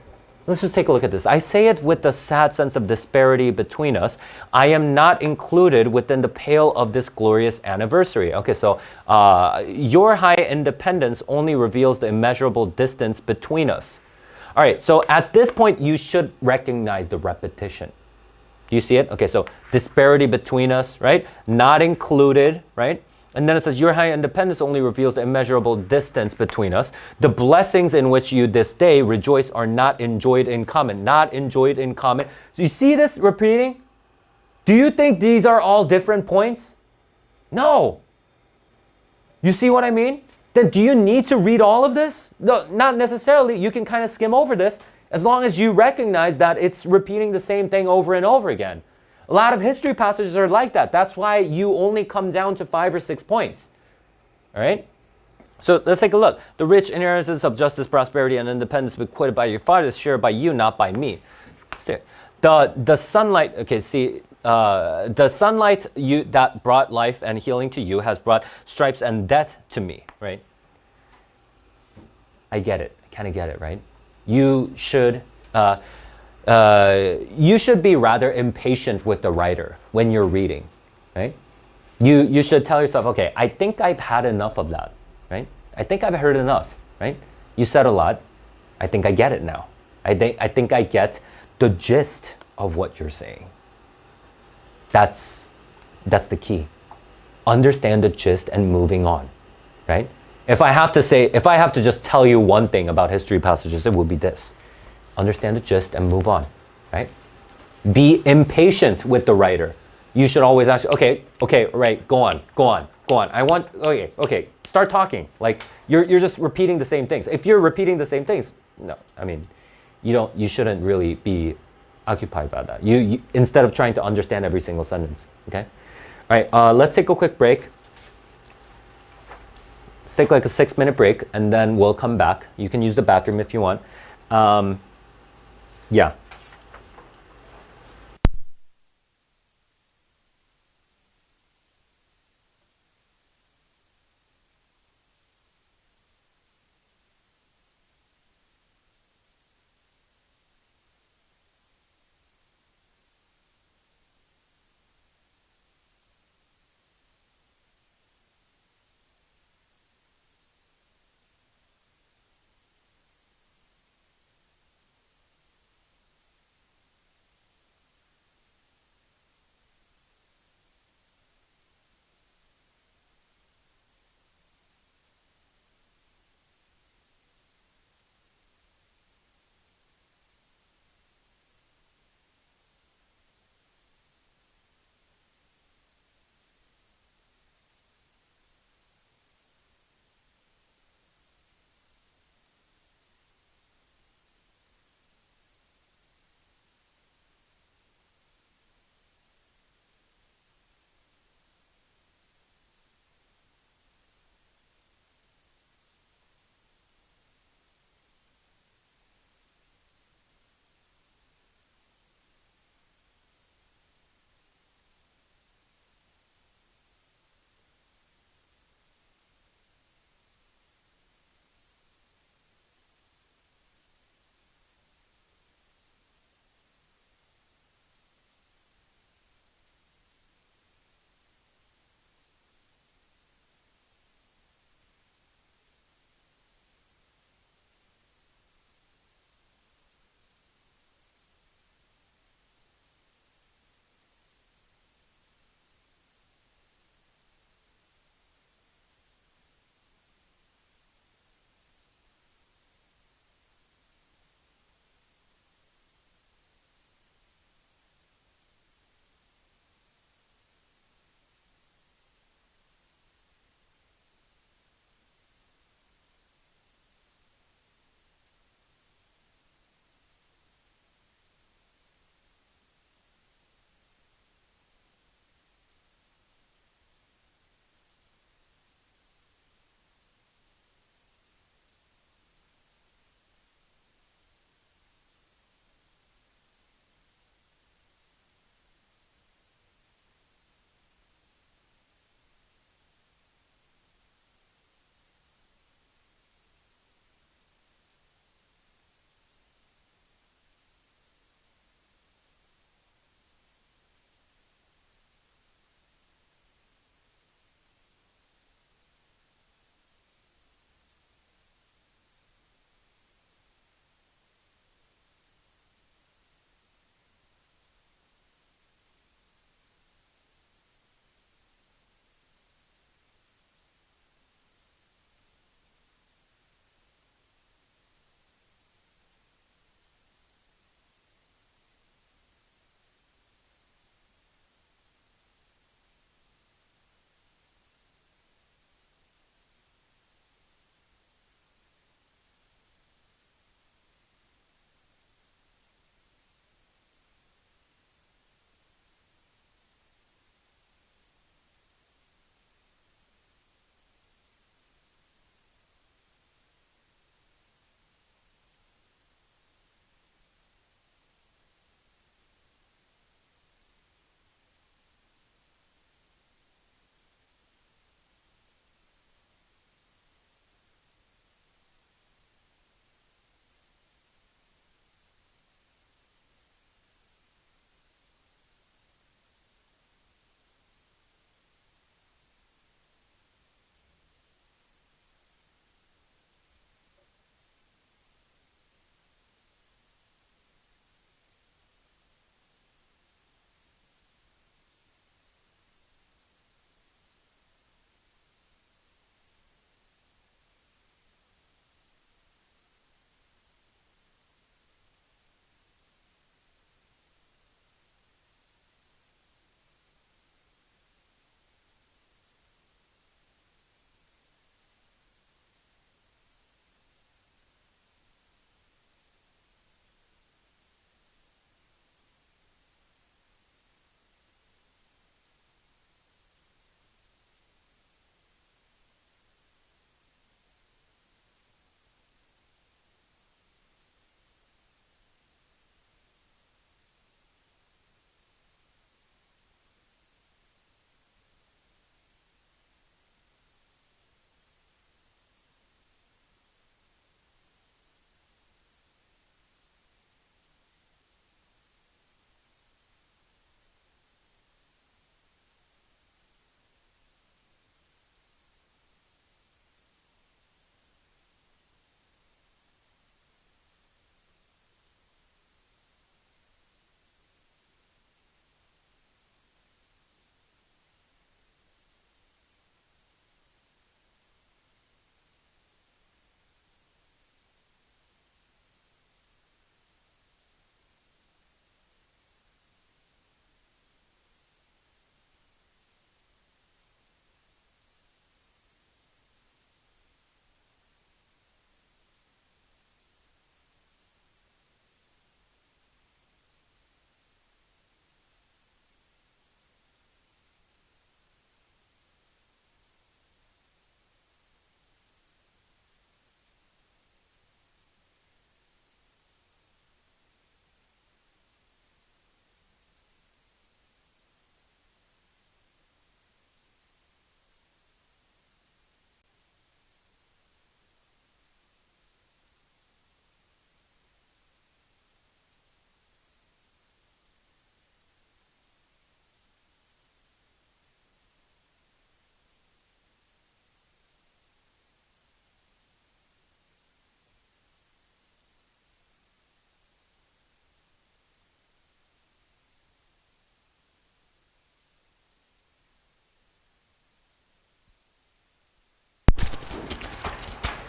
Let's just take a look at this. I say it with the sad sense of disparity between us. I am not included within the pale of this glorious anniversary. Okay, so your high independence only reveals the immeasurable distance between us. All right, so at this point, you should recognize the repetition. Do you see it? Okay, so disparity between us, right? Not included, right? And then it says, your high independence only reveals the immeasurable distance between us. The blessings in which you this day rejoice are not enjoyed in common. Not enjoyed in common. So you see this repeating? Do you think these are all different points? No. You see what I mean? Then do you need to read all of this? No, not necessarily. You can kind of skim over this as long as you recognize that it's repeating the same thing over and over again. A lot of history passages are like that. That's why you only come down to 5 or 6 points. All right? So let's take a look. The rich inheritance of justice, prosperity, and independence bequeathed by your father is shared by you, not by me. The sunlight, okay, see, the sunlight that brought life and healing to you has brought stripes and death to me, right? I get it. I kind of get it, right? You should be rather impatient with the writer when you're reading, right? You should tell yourself, okay, I think I've had enough of that, right? I think I've heard enough, right? You said a lot. I think I get it now. I think I get the gist of what you're saying. That's the key. Understand the gist and moving on, right? If I have to just tell you one thing about history passages, it would be this. Understand the gist and move on, right? Be impatient with the writer. You should always ask, okay, right, go on. Okay, start talking. Like, you're just repeating the same things. If you're repeating the same things, no, I mean, you shouldn't really be occupied by that. You instead of trying to understand every single sentence, okay? All right, let's take a quick break. Let's take like a 6-minute break, and then we'll come back. You can use the bathroom if you want. Yeah.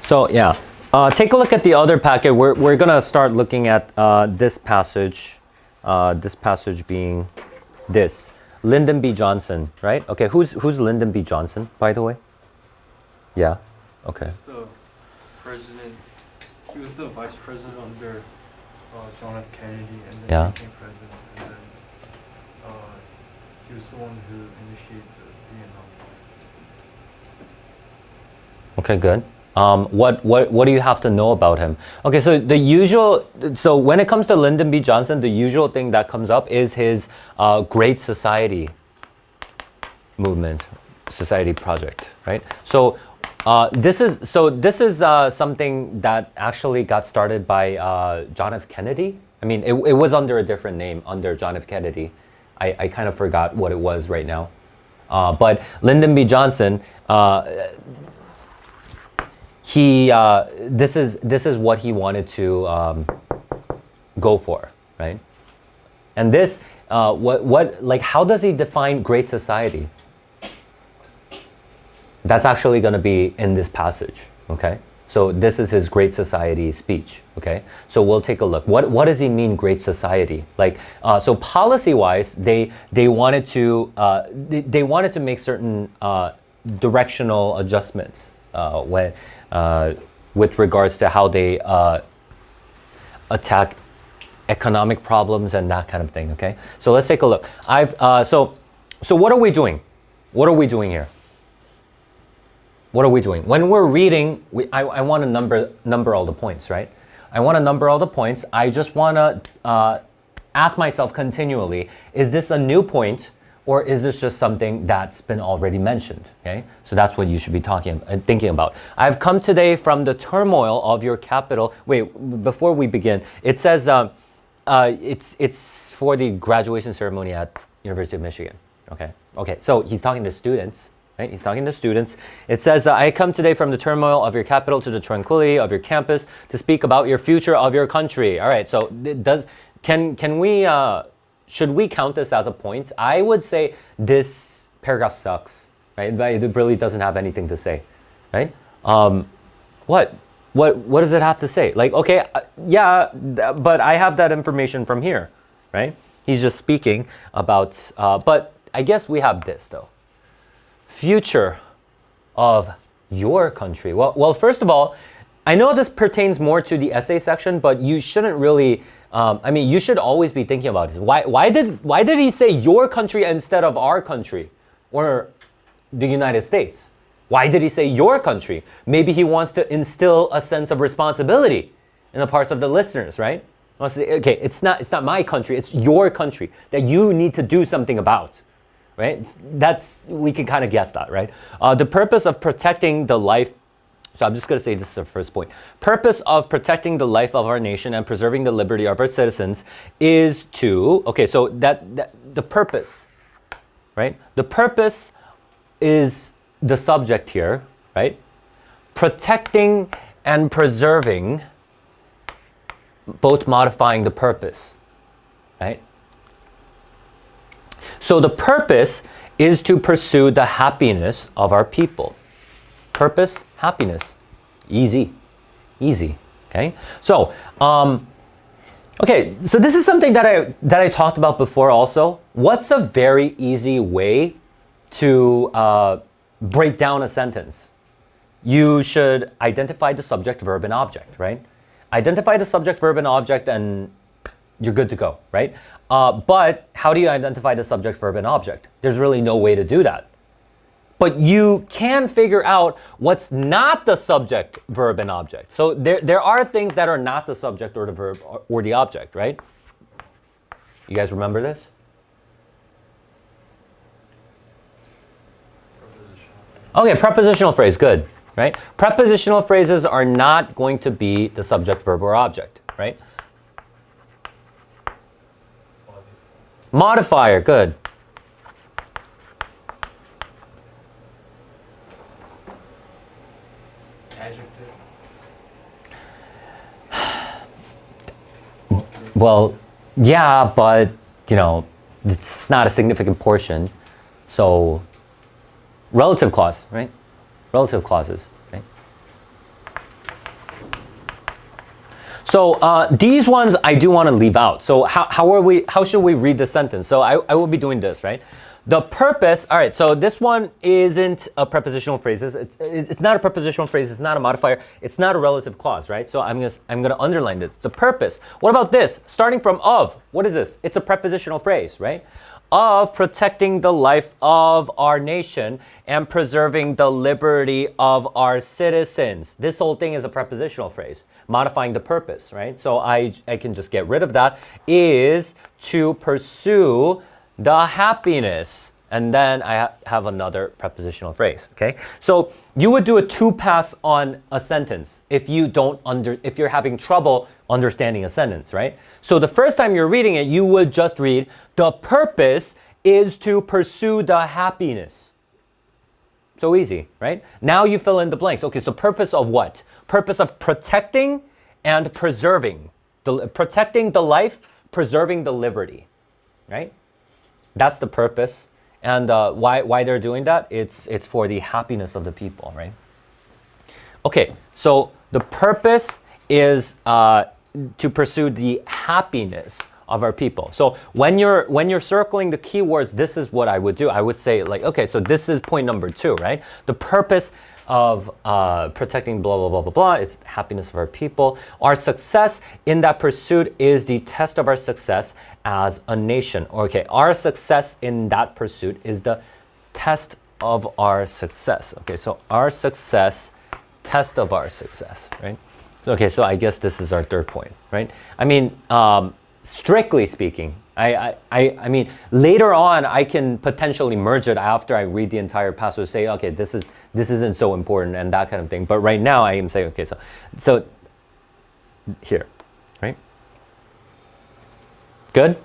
So yeah, take a look at the other packet. We're gonna start looking at this passage. This passage being this Lyndon B. Johnson, right? Okay, who's Lyndon B. Johnson, by the way? Yeah. Okay. The president. He was the vice president under John F. Kennedy, and then Yeah. he became president, and then he was the one who initiated the Vietnam War. Okay, good. What do you have to know about him? Okay, so when it comes to Lyndon B. Johnson, the usual thing that comes up is his Great Society movement, society project, right? So this is something that actually got started by John F. Kennedy. I mean, it was under a different name, under John F. Kennedy. I kind of forgot what it was right now. But Lyndon B. Johnson, this is what he wanted to go for, right? And this, how does he define great society? That's actually going to be in this passage, okay? So this is his Great Society speech, okay? So we'll take a look. What does he mean, great society? Like, so policy-wise, they wanted to make certain directional adjustments with regards to how they attack economic problems and that kind of thing, okay? So let's take a look. So what are we doing? What are we doing here? What are we doing? When we're reading, I want to number all the points, right? I want to number all the points. I just want to ask myself continually, is this a new point or is this just something that's been already mentioned, okay? So that's what you should be thinking about. I've come today from the turmoil of your capital. Wait, before we begin, it says it's for the graduation ceremony at University of Michigan, okay? Okay, so he's talking to students. Right? He's talking to students. It says, I come today from the turmoil of your capital to the tranquility of your campus to speak about your future of your country. All right, so should we count this as a point? I would say this paragraph sucks, right? It really doesn't have anything to say, right? What does it have to say? Like, okay, yeah, but I have that information from here, right? He's just speaking about, but I guess we have this though. Future of your country. Well, first of all, I know this pertains more to the essay section, but you shouldn't really. You should always be thinking about this. Why did he say your country instead of our country, or the United States? Why did he say your country? Maybe he wants to instill a sense of responsibility in the parts of the listeners, right? He wants to say, okay, it's not my country, it's your country that you need to do something about. Right? We can kind of guess that, right? The purpose of protecting the life, so I'm just going to say this is the first point. Purpose of protecting the life of our nation and preserving the liberty of our citizens is to, okay, so that the purpose, right? The purpose is the subject here, right? Protecting and preserving, both modifying the purpose, right? So the purpose is to pursue the happiness of our people. Purpose, happiness, easy, okay? So, okay, so this is something that I talked about before also. What's a very easy way to break down a sentence? You should identify the subject, verb, and object, right? Identify the subject, verb, and object, and you're good to go, right? But how do you identify the subject, verb, and object? There's really no way to do that. But you can figure out what's not the subject, verb, and object. So there are things that are not the subject or the verb or the object, right? You guys remember this? Okay, prepositional phrase, good, right? Prepositional phrases are not going to be the subject, verb, or object, right? Modifier, good. Adjective. Well, yeah, but, it's not a significant portion. So, relative clause, right? Relative clauses, right? So these ones I do want to leave out. So how should we read the sentence? So I will be doing this, right? The purpose, all right, so this one isn't a prepositional phrase. It's not a prepositional phrase. It's not a modifier. It's not a relative clause, right? So I'm gonna underline this. The purpose. What about this? Starting from of. What is this? It's a prepositional phrase, right? Of protecting the life of our nation and preserving the liberty of our citizens. This whole thing is a prepositional phrase, modifying the purpose, right? So I can just get rid of that. Is to pursue the happiness, and then I have another prepositional phrase, okay? So you would do a 2-pass on a sentence if you're having trouble understanding a sentence, right? So the first time you're reading it, you would just read, the purpose is to pursue the happiness. So easy, right? Now you fill in the blanks. Okay, so purpose of what? Purpose of protecting and preserving. Protecting the life, preserving the liberty, right? That's the purpose. And why they're doing that? It's for the happiness of the people, right? Okay, so the purpose is to pursue the happiness of our people. So when you're circling the keywords, this is what I would do. I would say like, okay, so this is point number 2, right? The purpose of protecting blah, blah, blah, blah, blah is happiness of our people. Our success in that pursuit is the test of our success as a nation. Okay, our success in that pursuit is the test of our success. Okay, so our success, test of our success, right? Okay, so I guess this is our third point, right? I mean, strictly speaking, I mean, later on, I can potentially merge it after I read the entire passage, say, okay, this isn't so important and that kind of thing. But right now, I am saying, okay, so here, right? Good?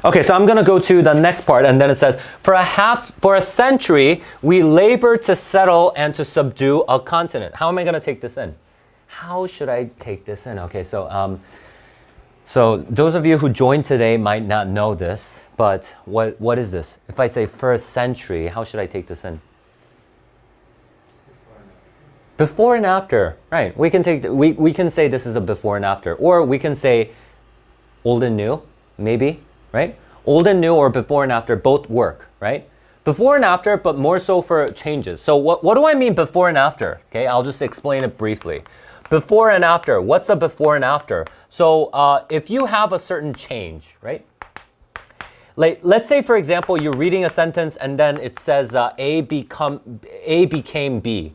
Okay, so I'm gonna go to the next part, and then it says, for a century, we labored to settle and to subdue a continent. How am I gonna take this in? How should I take this in? Okay, so those of you who joined today might not know this, but what is this? If I say first century, how should I take this in? Before and after, right? We can say this is a before and after, or we can say old and new, maybe, right? Old and new or before and after both work, right? Before and after, but more so for changes. So what do I mean before and after? Okay, I'll just explain it briefly. Before and after, what's a before and after? So if you have a certain change, right? Like, let's say, for example, you're reading a sentence and then it says A became B,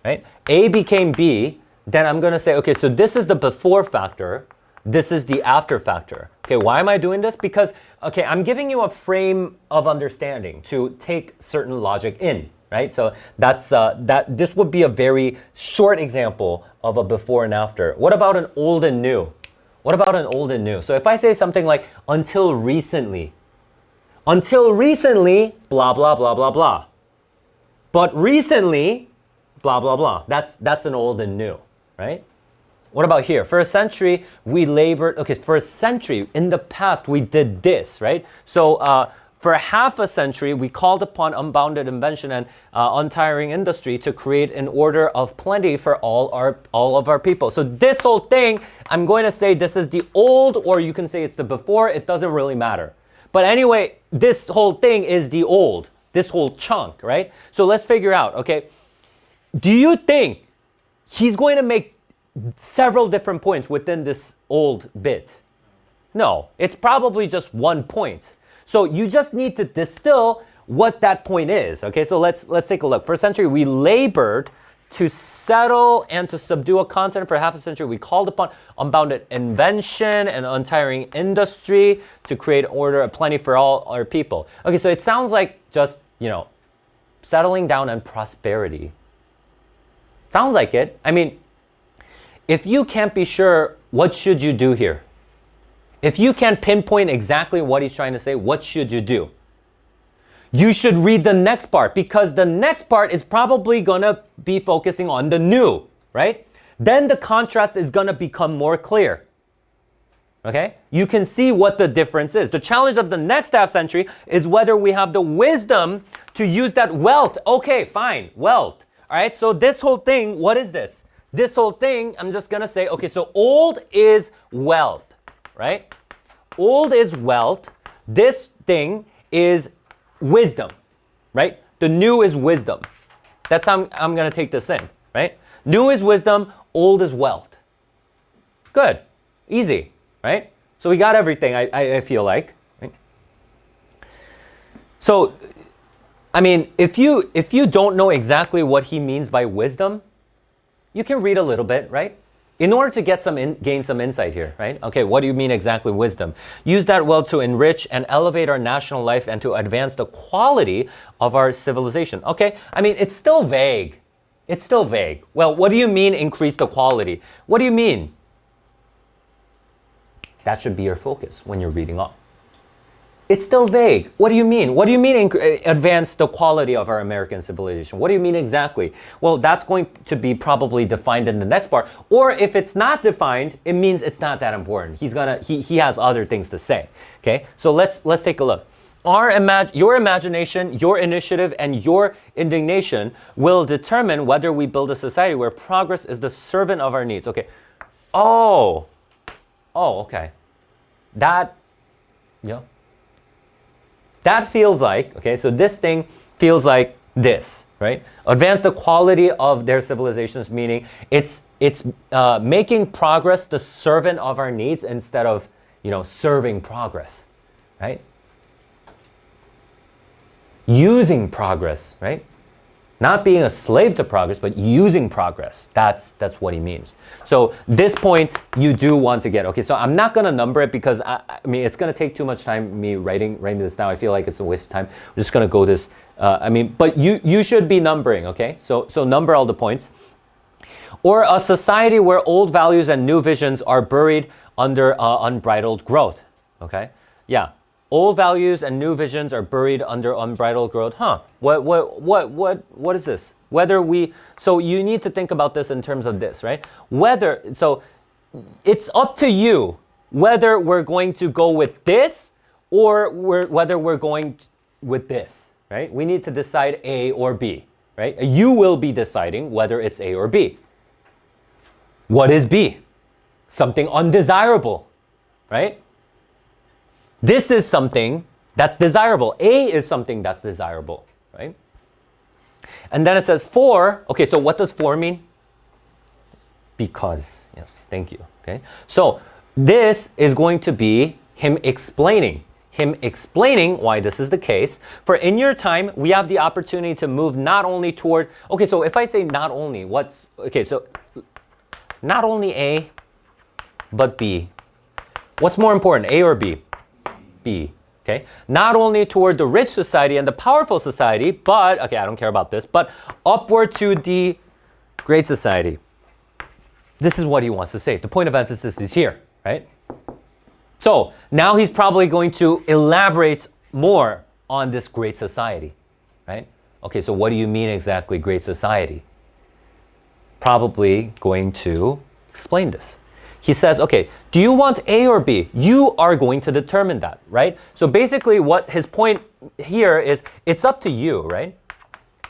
right? A became B, then I'm gonna say, okay, so this is the before factor, this is the after factor. Okay, why am I doing this? Because, okay, I'm giving you a frame of understanding to take certain logic in, right? So this would be a very short example of a before and after. What about an old and new? What about an old and new? So if I say something like, until recently, blah, blah, blah, blah, blah. But recently, blah, blah, blah. That's an old and new, right? What about here? For a century, we labored, okay, for a century, in the past, we did this, right? So for half a century, we called upon unbounded invention and untiring industry to create an order of plenty for all of our people. So this whole thing, I'm going to say this is the old, or you can say it's the before, it doesn't really matter. But anyway, this whole thing is the old, this whole chunk, right? So let's figure out, okay, do you think he's going to make several different points within this old bit? No, it's probably just one point. So you just need to distill what that point is. Okay, so let's take a look. For a century, we labored to settle and to subdue a continent. For half a century, we called upon unbounded invention and untiring industry to create order of plenty for all our people. Okay, so it sounds like just, settling down and prosperity. Sounds like it. I mean, if you can't be sure, what should you do here? If you can't pinpoint exactly what he's trying to say, what should you do? You should read the next part, because the next part is probably going to be focusing on the new, right? Then the contrast is going to become more clear. Okay? You can see what the difference is. The challenge of the next half century is whether we have the wisdom to use that wealth. Okay, fine, wealth. All right, so this whole thing, what is this? this whole thing, I'm just going to say, okay, so old is wealth, right? Old is wealth. This thing is wisdom, right? The new is wisdom. That's how I'm going to take this in, right? New is wisdom, old is wealth. Good. Easy, right? So we got everything, I feel like. Right? So, I mean, if you don't know exactly what he means by wisdom, you can read a little bit, right? In order to get gain some insight here, right? Okay, what do you mean exactly wisdom? Use that well to enrich and elevate our national life and to advance the quality of our civilization. Okay, I mean, it's still vague. It's still vague. Well, what do you mean increase the quality? What do you mean? That should be your focus when you're reading on. It's still vague. What do you mean? What do you mean advance the quality of our American civilization? What do you mean exactly? Well, that's going to be probably defined in the next part. Or if it's not defined, it means it's not that important. He has other things to say. Okay, so let's take a look. Your imagination, your initiative, and your indignation will determine whether we build a society where progress is the servant of our needs. Okay. Oh, okay. That feels like, okay, so this thing feels like this, right? Advance the quality of their civilizations, meaning it's making progress the servant of our needs instead of, serving progress, right? Using progress, right? Not being a slave to progress, but using progress. That's what he means. So this point you do want to get. Okay, so I'm not going to number it because I mean it's going to take too much time me writing this now. I feel like it's a waste of time. I'm just going to go this. But you should be numbering. Okay, so number all the points. Or a society where old values and new visions are buried under unbridled growth. Okay, yeah. Old values and new visions are buried under unbridled growth. What is this? So you need to think about this in terms of this, right? So it's up to you whether we're going to go with this or whether we're going with this, right? We need to decide A or B, right? You will be deciding whether it's A or B. What is B? Something undesirable, right? This is something that's desirable. A is something that's desirable, right? And then it says for. Okay, so what does for mean? Because. Yes, thank you. Okay, so this is going to be him explaining why this is the case. For in your time, we have the opportunity to move not only toward. Okay, so if I say not only, so not only A, but B. What's more important, A or B? B, okay? Not only toward the rich society and the powerful society, but, okay, I don't care about this, but upward to the great society. This is what he wants to say. The point of emphasis is here, right? So now he's probably going to elaborate more on this great society, right? Okay, so what do you mean exactly great society? Probably going to explain this. He says, okay, do you want A or B? You are going to determine that, right? So basically what his point here is, it's up to you, right?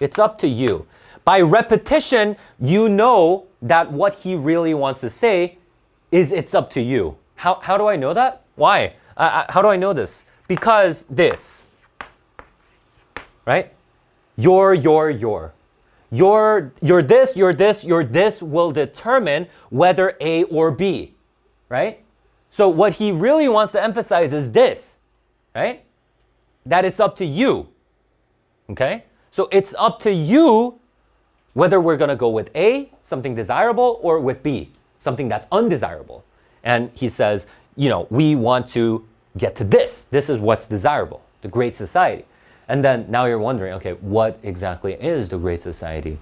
It's up to you. By repetition, you know that what he really wants to say is it's up to you. How do I know that? Why? How do I know this? Because this, right? Your this will determine whether A or B, right? So what he really wants to emphasize is this, right? That it's up to you, okay? So it's up to you whether we're going to go with A, something desirable, or with B, something that's undesirable. And he says, we want to get to this. This is what's desirable, the great society. And then now you're wondering, okay, what exactly is the great society?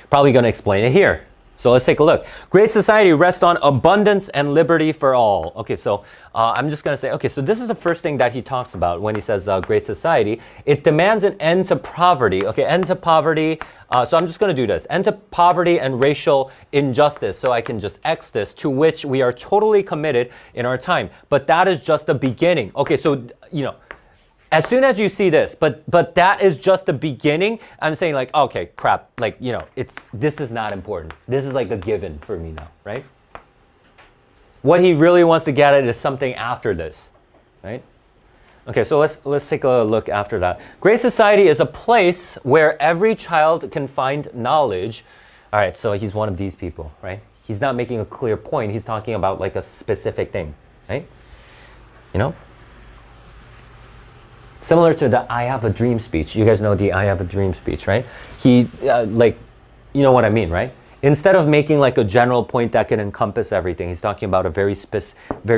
Probably going to explain it here. So let's take a look. Great society rests on abundance and liberty for all. Okay, so I'm just going to say, okay, so this is the first thing that he talks about when he says great society. It demands an end to poverty. Okay, end to poverty. So I'm just going to do this. End to poverty and racial injustice. So I can just X this, to which we are totally committed in our time. But that is just the beginning. Okay, so, as soon as you see this, but that is just the beginning. I'm saying like, okay, crap, like, you know, this is not important. This is like a given for me now, right? What he really wants to get at is something after this, right? Okay, so let's take a look after that. Great society is a place where every child can find knowledge. All right, so he's one of these people, right? He's not making a clear point. He's talking about like a specific thing, right? You know? Similar to the I have a dream speech. You guys know the I have a dream speech, right? He, like, you know what I mean, right? Instead of making like a general point that can encompass everything, he's talking about a very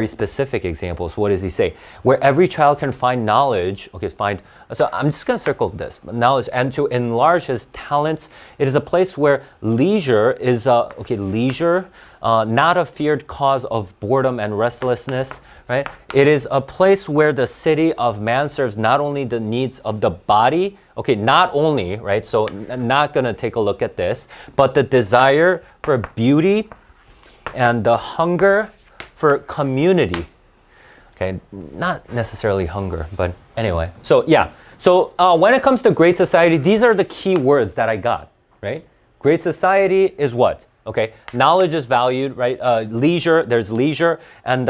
specific examples. What does he say? Where every child can find knowledge. Okay, so I'm just going to circle this. Knowledge and to enlarge his talents. It is a place where leisure is, leisure, not a feared cause of boredom and restlessness, right? It is a place where the city of man serves not only the needs of the body, okay, not only, right? So I'm not going to take a look at this, but the desire for beauty and the hunger for community. Okay, not necessarily hunger, but anyway. So yeah, so when it comes to great society, these are the key words that I got, right? Great society is what? Okay, knowledge is valued, right? Leisure, there's leisure, and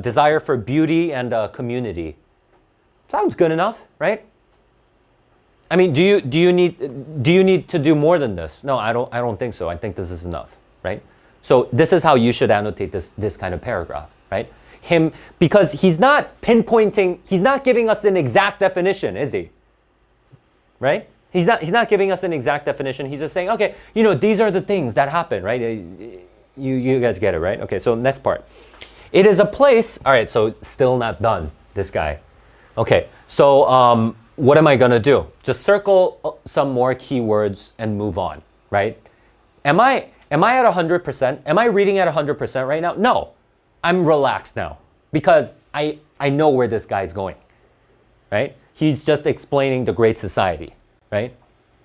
desire for beauty and community. Sounds good enough, right? I mean, do you need to do more than this? No, I don't think so. I think this is enough, right? So this is how you should annotate this kind of paragraph, right? Because he's not pinpointing, he's not giving us an exact definition, is he? Right? He's not giving us an exact definition. He's just saying, okay, you know, these are the things that happen, right? You guys get it, right? Okay, so next part. It is a place, all right, so still not done, this guy. Okay, so what am I gonna do? Just circle some more keywords and move on, right? Am I at 100%? Am I reading at 100% right now? No, I'm relaxed now because I know where this guy's going, right? He's just explaining the great society, right?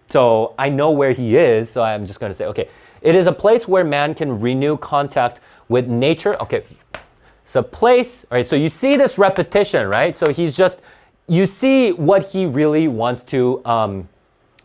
So I know where he is, so I'm just gonna say, okay, it is a place where man can renew contact with nature. Okay, it's a place, all right, so you see this repetition, right? So he's just, you see what he really wants to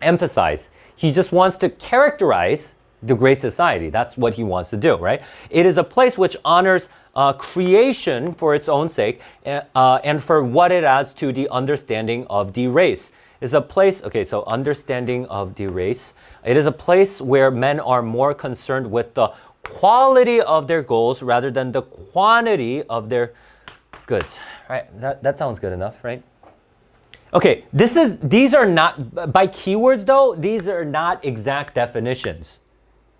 emphasize. He just wants to characterize the great society. That's what he wants to do, right? It is a place which honors creation for its own sake and for what it adds to the understanding of the race. It's a place, okay, so understanding of the race. It is a place where men are more concerned with the quality of their goals rather than the quantity of their goods, right? That sounds good enough, right? Okay, these are not, by keywords though, these are not exact definitions,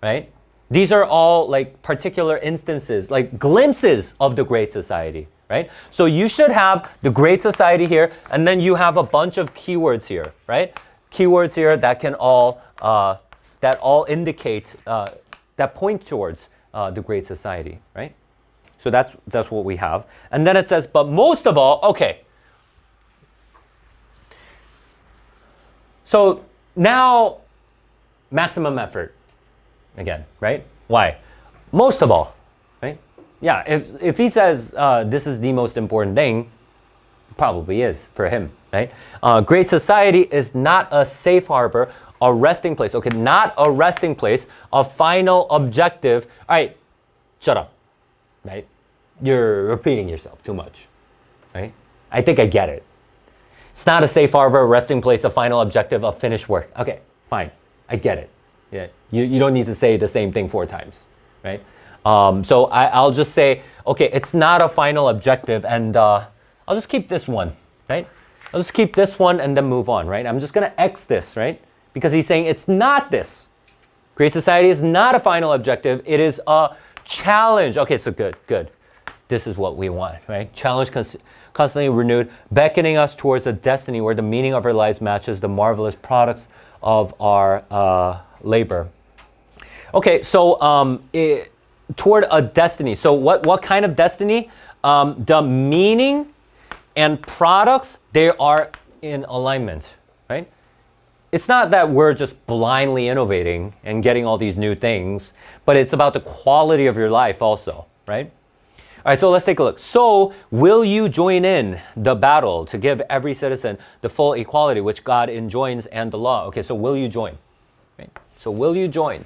right? These are all like particular instances, like glimpses of the great society, right? So you should have the great society here, and then you have a bunch of keywords here, right? Keywords here that can all, that all indicate, that point towards the great society, right? So that's what we have. And then it says, but most of all, okay. So now, maximum effort, again, right? Why? Most of all, right? Yeah, if he says this is the most important thing, probably is for him, right? Great society is not a safe harbor, a resting place. Okay, not a resting place, a final objective. All right, shut up, right? You're repeating yourself too much, right? I think I get it. It's not a safe harbor, a resting place, a final objective, a finished work. Okay, fine. I get it. Yeah, you don't need to say the same thing 4 times, right? So I'll just say, okay, it's not a final objective, and I'll just keep this one, right? I'll just keep this one and then move on, right? I'm just going to X this, right? Because he's saying it's not this. Great society is not a final objective. It is a challenge. Okay, so good. This is what we want, right? Challenge constantly renewed, beckoning us towards a destiny where the meaning of our lives matches the marvelous products of our labor. Okay, so toward a destiny. So what kind of destiny? The meaning and products, they are in alignment, right? It's not that we're just blindly innovating and getting all these new things, but it's about the quality of your life also, right? right, so let's take a look. So, will you join in the battle to give every citizen the full equality which God enjoins and the law? Okay, so will you join? Right? So, will you join?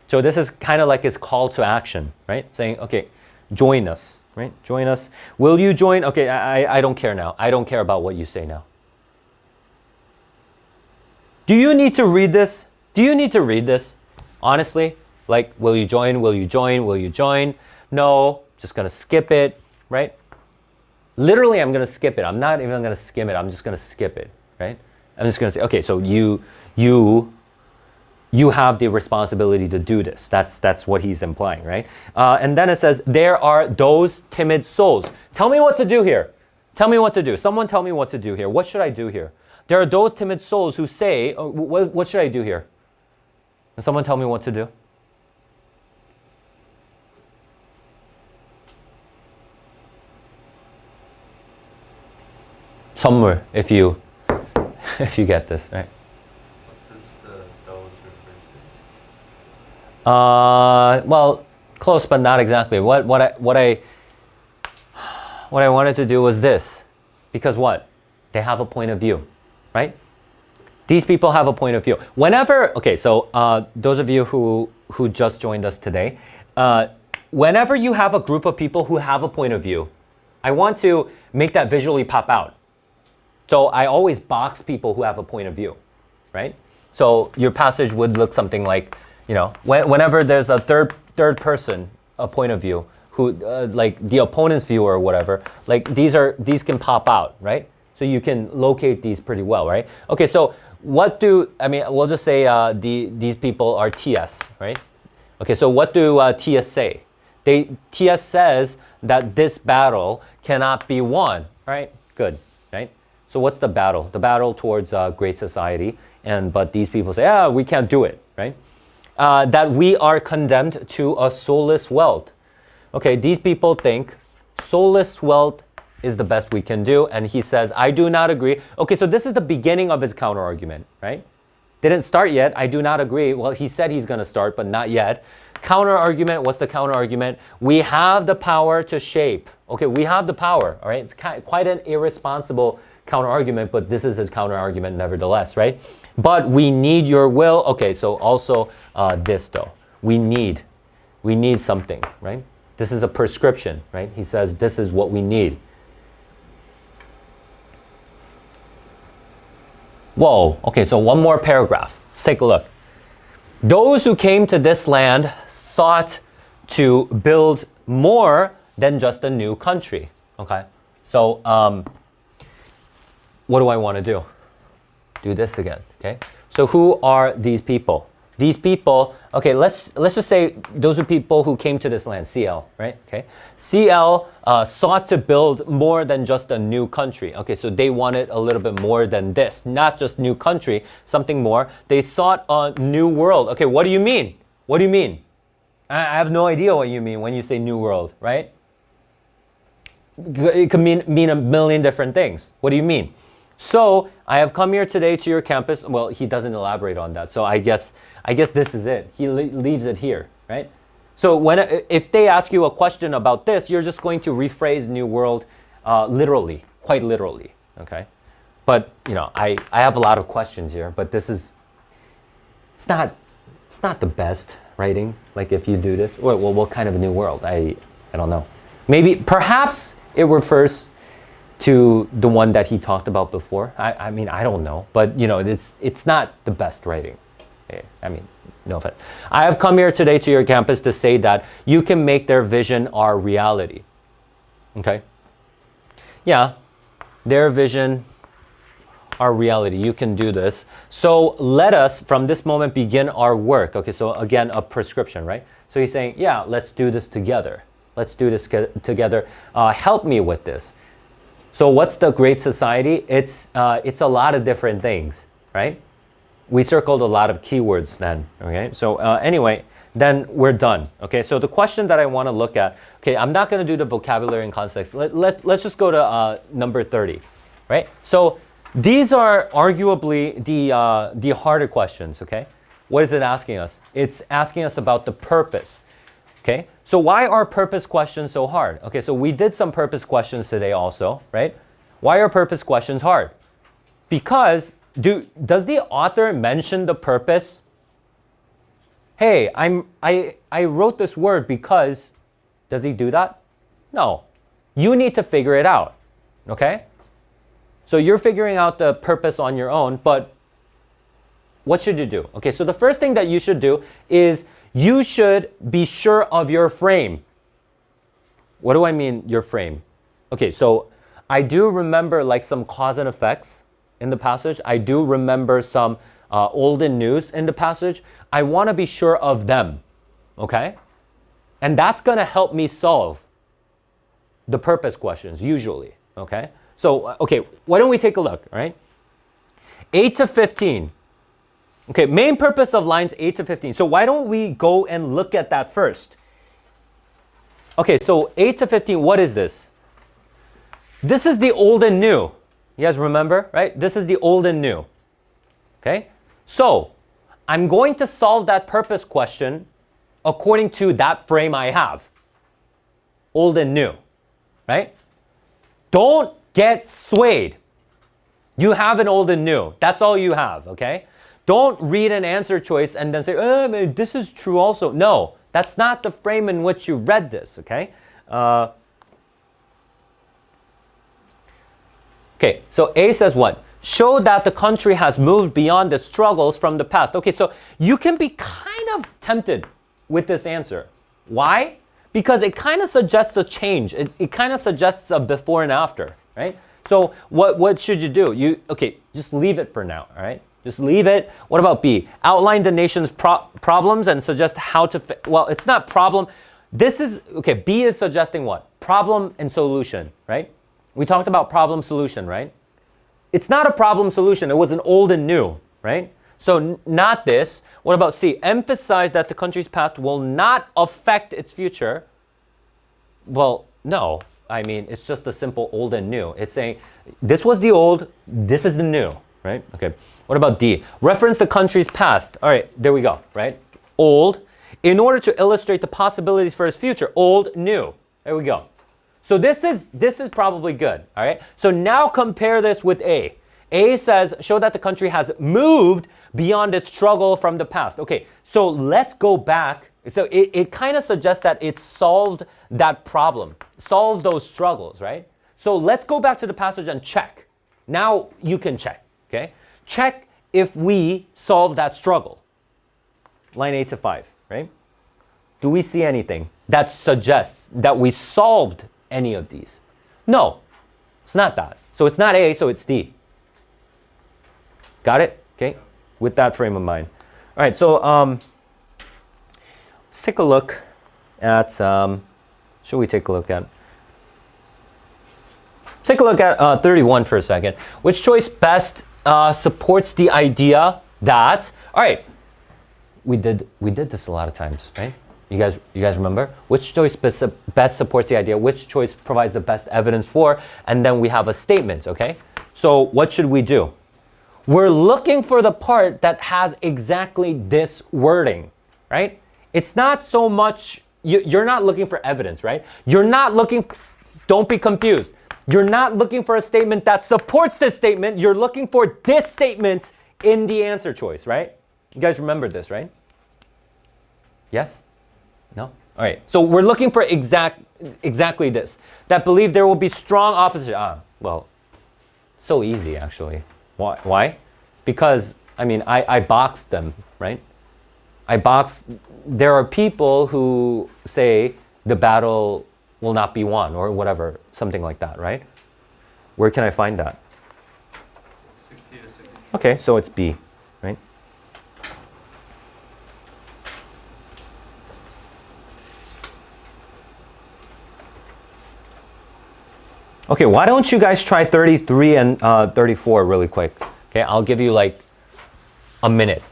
So, this is kind of like his call to action, right? Saying, okay, join us, right? Join us. Will you join? Okay, I don't care now. I don't care about what you say now. Do you need to read this? Do you need to read this? Honestly, like, will you join? Will you join? Will you join? No, just going to skip it, right? Literally, I'm going to skip it. I'm not even going to skim it. I'm just going to skip it, right? I'm just going to say, okay, so you have the responsibility to do this. That's what he's implying, right? And then it says, there are those timid souls. Tell me what to do here. Tell me what to do. Someone tell me what to do here. What should I do here? There are those timid souls who say, oh, what should I do here? And someone tell me what to do. Somewhere, if you get this, right? What does the those refer to? Well, close, but not exactly. What I wanted to do was this, because what? They have a point of view, right? These people have a point of view. Whenever, okay, so those of you who just joined us today, whenever you have a group of people who have a point of view, I want to make that visually pop out. So I always box people who have a point of view, right? So your passage would look something like, whenever there's a third person, a point of view, who like the opponent's view or whatever, like these can pop out, right? So you can locate these pretty well, right? Okay, so we'll just say these people are TS, right? Okay, so what do TS say? TS says that this battle cannot be won, right? Good, right? So what's the battle? The battle towards great society, but these people say, we can't do it, right? That we are condemned to a soulless wealth. Okay, these people think soulless wealth is the best we can do, and he says, I do not agree. Okay, so this is the beginning of his counter-argument, right? Didn't start yet, I do not agree. Well, he said he's going to start, but not yet. Counter-argument, what's the counter-argument? We have the power to shape. Okay, we have the power, all right? It's quite an irresponsible counter-argument, but this is his counter-argument nevertheless, right? But we need your will. Okay, so also this though. We need something, right? This is a prescription, right? He says this is what we need. Whoa, okay, so one more paragraph. Let's take a look. Those who came to this land sought to build more than just a new country, okay? So, what do I want to do? Do this again, okay? So who are these people? These people, okay, let's just say those are people who came to this land, CL, right? Okay, CL sought to build more than just a new country. Okay, so they wanted a little bit more than this, not just new country, something more. They sought a new world. Okay, what do you mean? What do you mean? I have no idea what you mean when you say new world, right? It could mean a million different things. What do you mean? So I have come here today to your campus. Well, he doesn't elaborate on that. So I guess this is it. He leaves it here, right? So if they ask you a question about this, you're just going to rephrase New World literally, quite literally, okay? But I have a lot of questions here, but it's not the best writing. Like if you do this, well, what kind of a new world? I don't know. Maybe perhaps it refers to the one that he talked about before. I mean, I don't know, but it's not the best writing. I mean, no offense. I have come here today to your campus to say that you can make their vision our reality. Okay? Yeah, their vision, our reality. You can do this. So let us, from this moment, begin our work. Okay, so again, a prescription, right? So he's saying, yeah, let's do this together. Let's do this together. Help me with this. So what's the great society? It's a lot of different things, right? We circled a lot of keywords then, okay? So anyway, then we're done, okay? So the question that I want to look at, okay, I'm not going to do the vocabulary and context. Let's just go to number 30, right? So these are arguably the harder questions, okay? What is it asking us? It's asking us about the purpose. Okay, so why are purpose questions so hard? Okay, so we did some purpose questions today also, right? Why are purpose questions hard? Because does the author mention the purpose? Hey, I wrote this word because, does he do that? No. You need to figure it out, okay? So you're figuring out the purpose on your own, but what should you do? Okay, so the first thing that you should do is you should be sure of your frame. What do I mean, your frame? Okay, so I do remember like some cause and effects in the passage. I do remember some olden news in the passage. I want to be sure of them, okay? And that's going to help me solve the purpose questions usually, okay? So, okay, why don't we take a look, all right? 8 to 15. Okay, main purpose of lines 8 to 15. So why don't we go and look at that first? Okay, so 8 to 15, what is this? This is the old and new. You guys remember, right? This is the old and new. Okay? So, I'm going to solve that purpose question according to that frame I have. Old and new, right? Don't get swayed. You have an old and new. That's all you have, okay? Don't read an answer choice and then say, this is true also. No, that's not the frame in which you read this, okay? Okay, so A says what? Show that the country has moved beyond the struggles from the past. Okay, so you can be kind of tempted with this answer. Why? Because it kind of suggests a change. It kind of suggests a before and after, right? So what should you do? Okay, just leave it for now, all right? Just leave it. What about B? Outline the nation's problems and suggest how to well, it's not problem. This is, okay, B is suggesting what? Problem and solution, right? We talked about problem solution, right? It's not a problem solution. It was an old and new, right? So not this. What about C? Emphasize that the country's past will not affect its future. Well, no. I mean, it's just a simple old and new. It's saying this was the old, this is the new, right? Okay. What about D? Reference the country's past. All right, there we go, right? Old, in order to illustrate the possibilities for its future. Old, new. There we go. So this is probably good, all right? So now compare this with A. A says, show that the country has moved beyond its struggle from the past. Okay, so let's go back. So it kind of suggests that it solved that problem, solved those struggles, right? So let's go back to the passage and check. Now you can check, okay? Check if we solve that struggle. Line 8 to 5, right? Do we see anything that suggests that we solved any of these? No, it's not that. So it's not A, so it's D. Got it? Okay, with that frame of mind. All right, so let's take a look at, should we take a look at? Let's take a look at 31 for a second. Which choice best supports the idea that, all right, we did this a lot of times, right? You guys remember? Which choice best supports the idea? Which choice provides the best evidence for? And then we have a statement, okay? So what should we do? We're looking for the part that has exactly this wording, right? It's not so much, you're not looking for evidence, right? You're not looking, don't be confused. You're not looking for a statement that supports this statement. You're looking for this statement in the answer choice, right? You guys remember this, right? Yes? No? All right. So we're looking for exactly this. That believe there will be strong opposition. Well, so easy actually. Why? Because, I mean, I boxed them, right? There are people who say the battle will not be won or whatever, something like that, right? Where can I find that? 60 to 60. Okay, so it's B, right? Okay, why don't you guys try 33 and 34 really quick? Okay, I'll give you like a minute.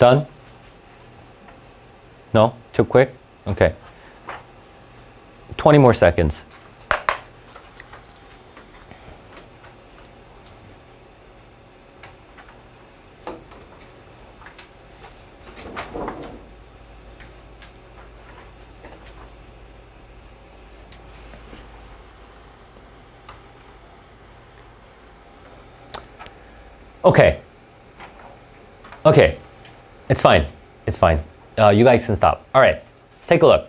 Done? No? Too quick? Okay. 20 more seconds. Okay. Okay. It's fine. It's fine. You guys can stop. All right. Let's take a look.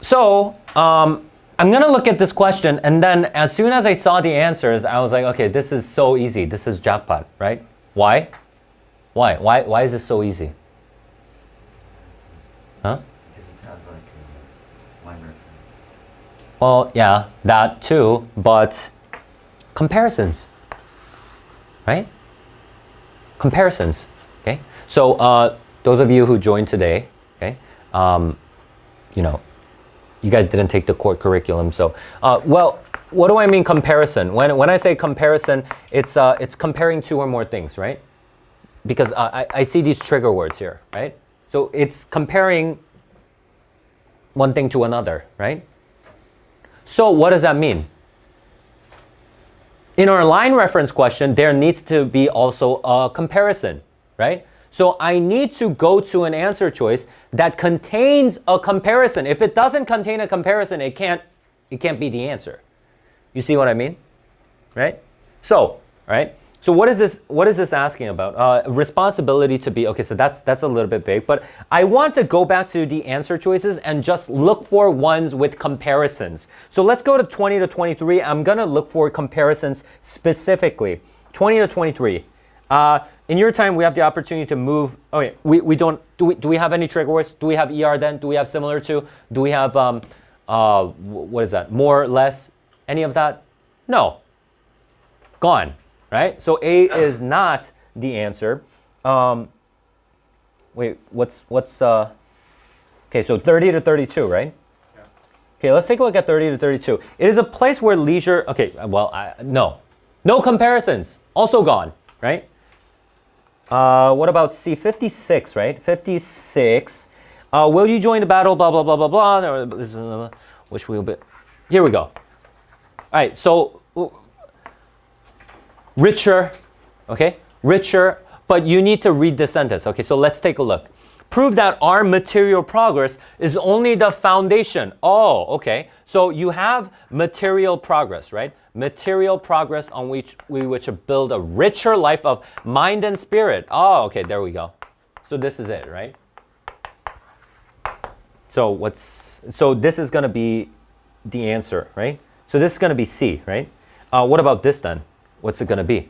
So, I'm going to look at this question, and then as soon as I saw the answers, I was like, okay, this is so easy. This is jackpot, right? Why? Why is this so easy? Huh? Because it has like a line reference. Well, yeah, that too, but comparisons, right? Comparisons, okay? So those of you who joined today, okay, you know, you guys didn't take the core curriculum, so, well, what do I mean comparison? When I say comparison, it's comparing two or more things, right? Because I see these trigger words here, right? So it's comparing one thing to another, right? So what does that mean? In our line reference question, there needs to be also a comparison, right? So I need to go to an answer choice that contains a comparison. If it doesn't contain a comparison, it can't be the answer. You see what I mean? Right? So, right? So what is this asking about? Responsibility to be, okay, so that's a little bit vague, but I want to go back to the answer choices and just look for ones with comparisons. So let's go to 20 to 23. I'm gonna look for comparisons specifically. 20 to 23. In your time, we have the opportunity to move. Oh yeah, we don't, do we have any trigger words? Do we have ER then? Do we have similar to? Do we have, what is that? More, less, any of that? No, gone. Right? So A is not the answer. Wait, what's okay, so 30 to 32, right? Yeah. Okay, let's take a look at 30 to 32. It is a place where leisure, okay, well, no comparisons, also gone, right? What about C, 56, right? 56, will you join the battle, blah, blah, blah, blah, blah, which will be, here we go. All right, so, richer, okay? Richer, but you need to read this sentence. Okay, so let's take a look. Prove that our material progress is only the foundation. Oh, okay. So you have material progress, right? Material progress on which we wish to build a richer life of mind and spirit. Oh, okay, there we go. So this is it, right? So this is gonna be the answer, right? So this is gonna be C, right? What about this then? What's it going to be?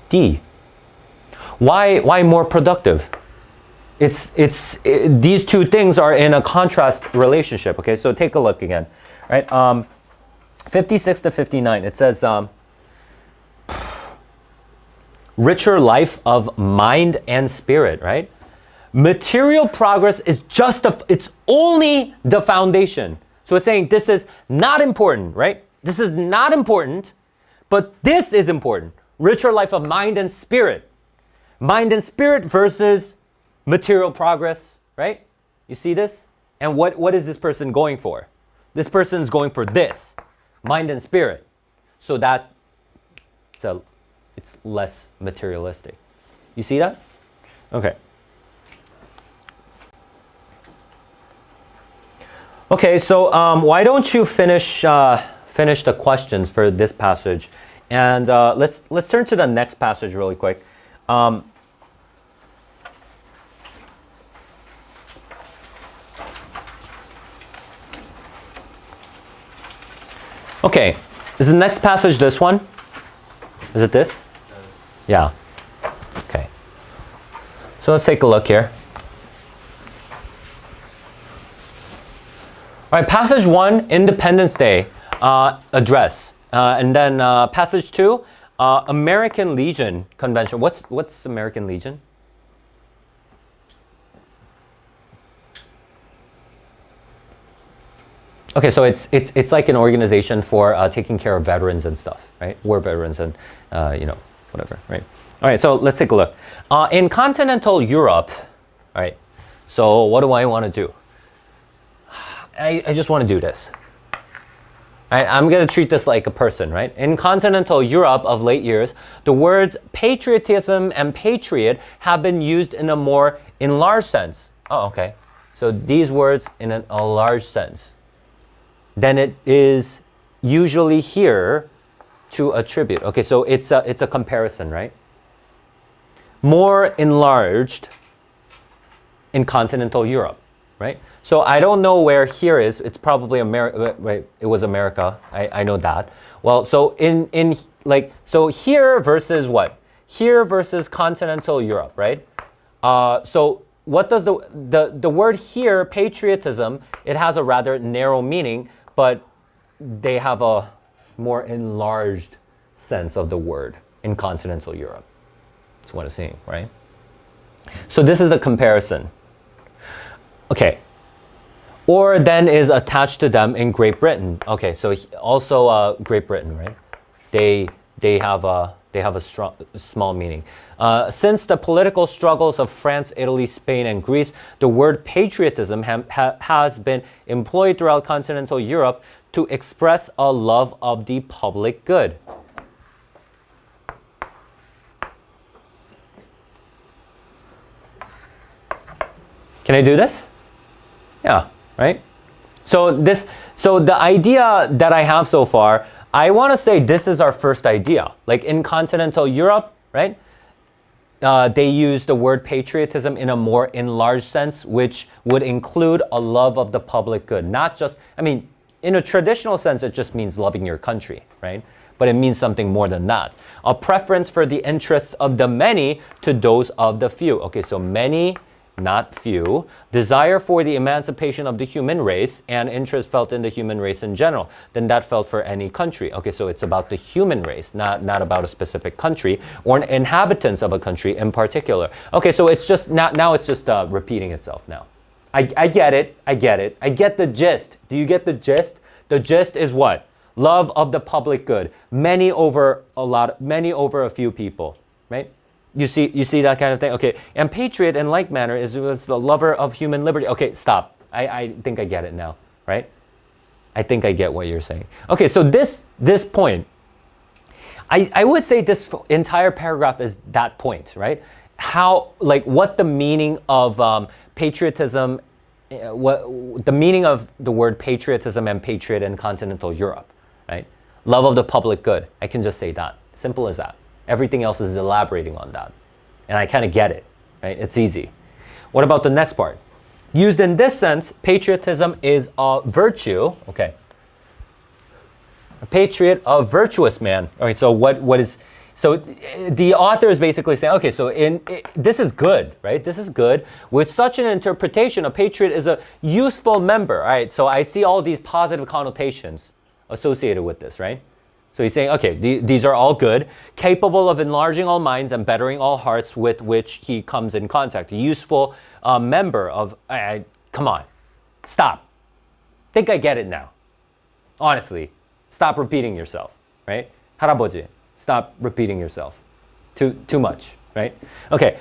D. Why more productive? These two things are in a contrast relationship. Okay, so take a look again, right? 56 to 59. It says richer life of mind and spirit, right? Material progress is it's only the foundation. So it's saying this is not important, right? This is not important, but this is important. Richer life of mind and spirit. Mind and spirit versus material progress, right? You see this? And what is this person going for? This person is going for this, mind and spirit. So it's less materialistic. You see that? Okay. Okay, so why don't you finish the questions for this passage, and let's turn to the next passage really quick. Okay, is the next passage this one? Is it this? Yeah. Okay. So let's take a look here. All right, passage 1, Independence Day address. And then passage 2, American Legion Convention. What's American Legion? Okay, so it's like an organization for taking care of veterans and stuff, right? War veterans and whatever, right? All right, so let's take a look. In continental Europe, all right. So what do I want to do? I just want to do this. I'm going to treat this like a person, right? In continental Europe of late years, the words patriotism and patriot have been used in a more enlarged sense. Oh, okay. So these words in a large sense. Then it is usually here to attribute. Okay, so it's a comparison, right? More enlarged in continental Europe, right? So I don't know where here is. It's probably America, right? It was America. I know that. Well, so so here versus what? Here versus continental Europe, right? So what does the word here, patriotism, it has a rather narrow meaning, but they have a more enlarged sense of the word in continental Europe. That's what it's saying, right? So this is a comparison. Okay. Or then is attached to them in Great Britain. Okay, so also Great Britain, right? They have a small meaning. Since the political struggles of France, Italy, Spain, and Greece, the word patriotism has been employed throughout continental Europe to express a love of the public good. Can I do this? Yeah, right? So the idea that I have so far, I want to say this is our first idea. Like in continental Europe, right? They use the word patriotism in a more enlarged sense, which would include a love of the public good. Not just, in a traditional sense, it just means loving your country, right? But it means something more than that. A preference for the interests of the many to those of the few. Okay, so many, not few. Desire for the emancipation of the human race and interest felt in the human race in general. Then that felt for any country. Okay, so it's about the human race, not about a specific country or inhabitants of a country in particular. Okay, so it's just, now it's just repeating itself now. I get it. I get the gist. Do you get the gist? The gist is what? Love of the public good. Many over a few people, right? You see that kind of thing? Okay, and patriot in like manner was the lover of human liberty. Okay, stop. I think I get it now, right? I think I get what you're saying. Okay, so this point, I would say this entire paragraph is that point, right? What the meaning of patriotism, what the meaning of the word patriotism and patriot in continental Europe, right? Love of the public good. I can just say that. Simple as that. Everything else is elaborating on that. And I kind of get it, right? It's easy. What about the next part? Used in this sense, patriotism is a virtue. Okay. A patriot, a virtuous man. All right, so what is... So the author is basically saying, okay, so this is good, right? This is good. With such an interpretation, a patriot is a useful member. All right, so I see all these positive connotations associated with this, right? So he's saying, okay, these are all good, capable of enlarging all minds and bettering all hearts with which he comes in contact. A useful member of, come on, stop. Think I get it now. Honestly, stop repeating yourself, right? 할아버지, stop repeating yourself. Too much, right? Okay,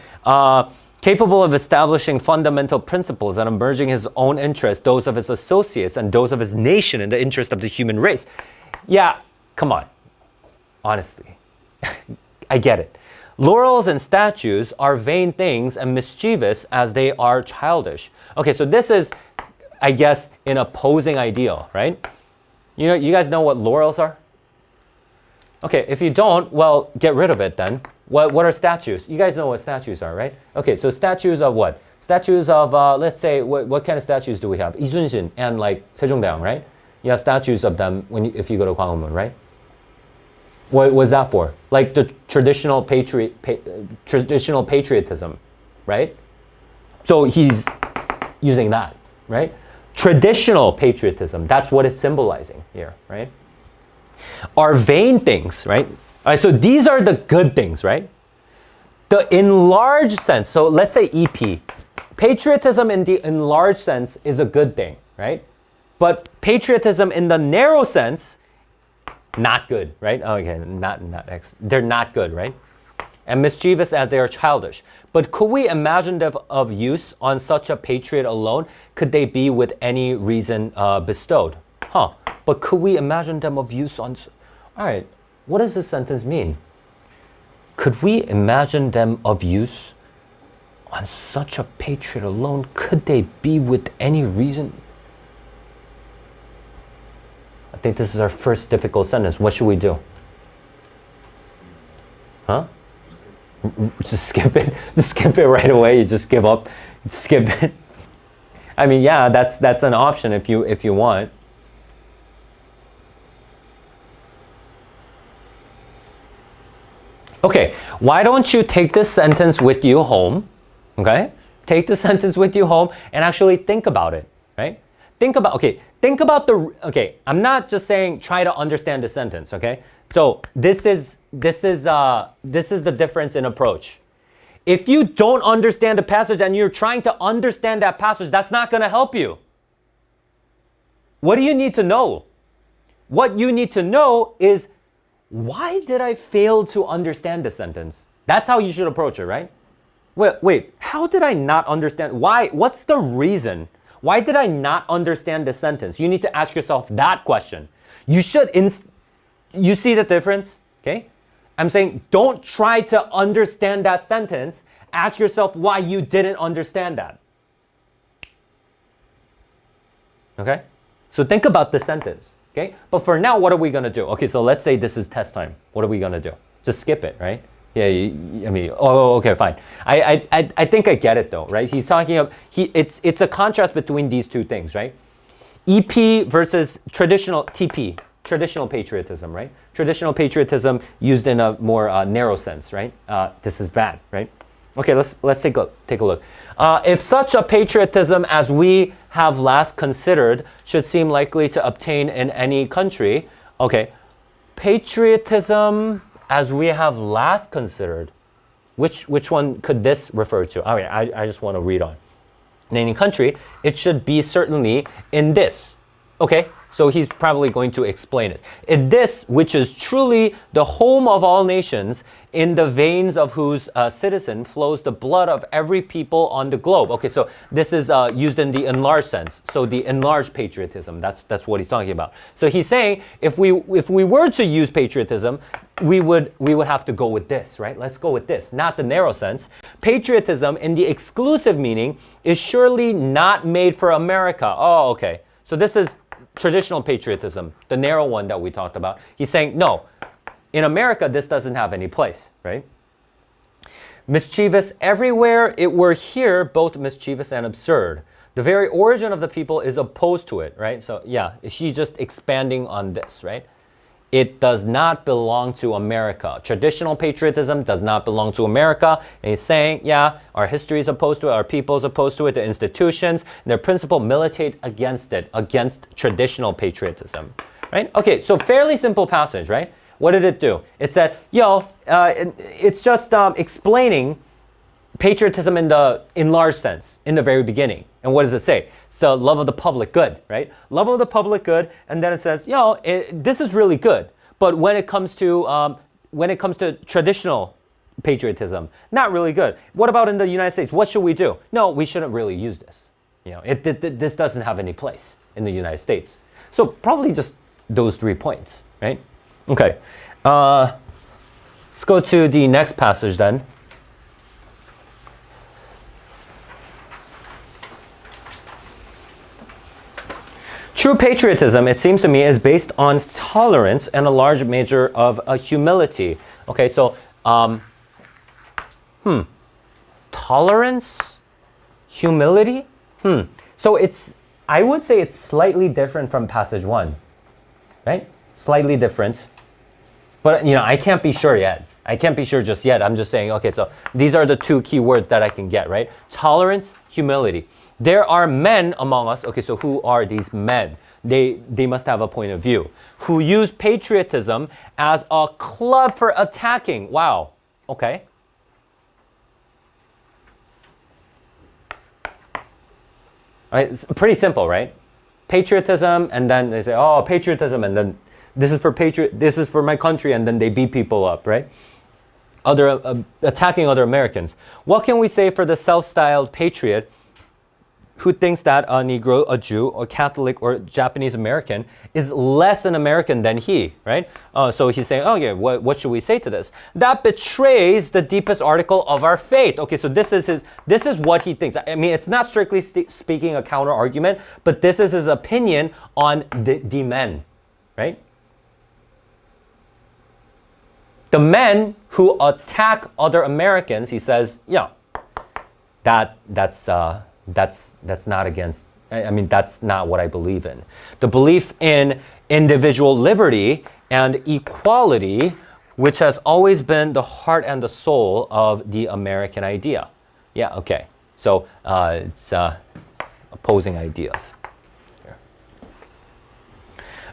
capable of establishing fundamental principles and emerging his own interests, those of his associates, and those of his nation in the interest of the human race. Yeah. Come on, honestly, I get it. Laurels and statues are vain things and mischievous as they are childish. Okay, so this is, I guess, an opposing ideal, right? You guys know what laurels are? Okay, if you don't, well, get rid of it then. What are statues? You guys know what statues are, right? Okay, so statues of what? Statues of, let's say, what kind of statues do we have? 이순신 and like 세종대왕, right? You have statues of them if you go to Gwanghwamun, right? What was that for? Like the traditional patriotism, right? So he's using that, right? Traditional patriotism, that's what it's symbolizing here, right? Are vain things, right? All right, so these are the good things, right? The enlarged sense, so let's say EP. Patriotism in the enlarged sense is a good thing, right? But patriotism in the narrow sense, not good, right? Okay, not X. They're not good, right? And mischievous as they are childish. But could we imagine them of use on such a patriot alone? Could they be with any reason bestowed? But could we imagine them of use on... All right, what does this sentence mean? Could we imagine them of use on such a patriot alone? Could they be with any reason? I think this is our first difficult sentence. What should we do? Huh? Just skip it. Just skip it right away. You just give up. Skip it. I mean, yeah, that's an option if you want. Okay, why don't you take this sentence with you home? Okay? Take the sentence with you home and actually think about it, right? Think about I'm not just saying try to understand the sentence, okay? So this is the difference in approach. If you don't understand the passage and you're trying to understand that passage, that's not going to help you. What do you need to know? What you need to know is, why did I fail to understand the sentence? That's how you should approach it, right? Wait, how did I not understand? Why? What's the reason? Why did I not understand the sentence? You need to ask yourself that question. You should, you see the difference? Okay? I'm saying don't try to understand that sentence. Ask yourself why you didn't understand that. Okay? So think about the sentence. Okay? But for now, what are we going to do? Okay, so let's say this is test time. What are we going to do? Just skip it, right? Yeah, okay, fine. I think I get it though, right? He's talking of, it's a contrast between these two things, right? EP versus traditional TP, traditional patriotism, right? Traditional patriotism used in a more narrow sense, right? This is bad, right? Okay, let's take a look. If such a patriotism as we have last considered should seem likely to obtain in any country, okay, patriotism as we have last considered, which one could this refer to? All right, I just want to read on. In any country, it should be certainly in this. Okay, so he's probably going to explain it. In this, which is truly the home of all nations, in the veins of whose citizen flows the blood of every people on the globe. Okay, so this is used in the enlarged sense. So the enlarged patriotism, that's what he's talking about. So he's saying if we were to use patriotism, we would have to go with this, right? Let's go with this, not the narrow sense. Patriotism in the exclusive meaning is surely not made for America. Oh, okay. So this is traditional patriotism, the narrow one that we talked about. He's saying, no, in America, this doesn't have any place, right? Mischievous everywhere it were here, both mischievous and absurd. The very origin of the people is opposed to it, right? So yeah, she's just expanding on this, right? It does not belong to America. Traditional patriotism does not belong to America. And he's saying, yeah, our history is opposed to it, our people is opposed to it, the institutions, their principle militate against it, against traditional patriotism, right? Okay, so fairly simple passage, right? What did it do? It said, it's just explaining patriotism in the enlarged sense in the very beginning. And what does it say? So love of the public good, right? Love of the public good, and then it says, this is really good. But when it comes to traditional patriotism, not really good. What about in the United States? What should we do? No, we shouldn't really use this. This doesn't have any place in the United States. So probably just those 3 points, right? Okay. Let's go to the next passage then. True patriotism, it seems to me, is based on tolerance and a large measure of humility. Okay, so, tolerance, humility? So I would say it's slightly different from passage 1, right? Slightly different. But, I can't be sure yet. I can't be sure just yet. I'm just saying, okay, so these are the 2 key words that I can get, right? Tolerance, humility. There are men among us, okay, so who are these men? They must have a point of view, who use patriotism as a club for attacking. Wow, okay. All right, it's pretty simple, right? patriotism, and then they say, oh, patriotism, and then this is for my country, and then they beat people up, right? Attacking other Americans. What can we say for the self-styled patriot who thinks that a Negro, a Jew, or Catholic, or Japanese American is less an American than he, right? So he's saying, oh yeah, what should we say to this? That betrays the deepest article of our faith. Okay, so this is what he thinks. I mean, it's not strictly speaking a counter argument, but this is his opinion on the men, right? The men who attack other Americans, he says, yeah, that's not against, I mean, that's not what I believe in. The belief in individual liberty and equality, which has always been the heart and the soul of the American idea. Yeah, okay. So it's opposing ideas.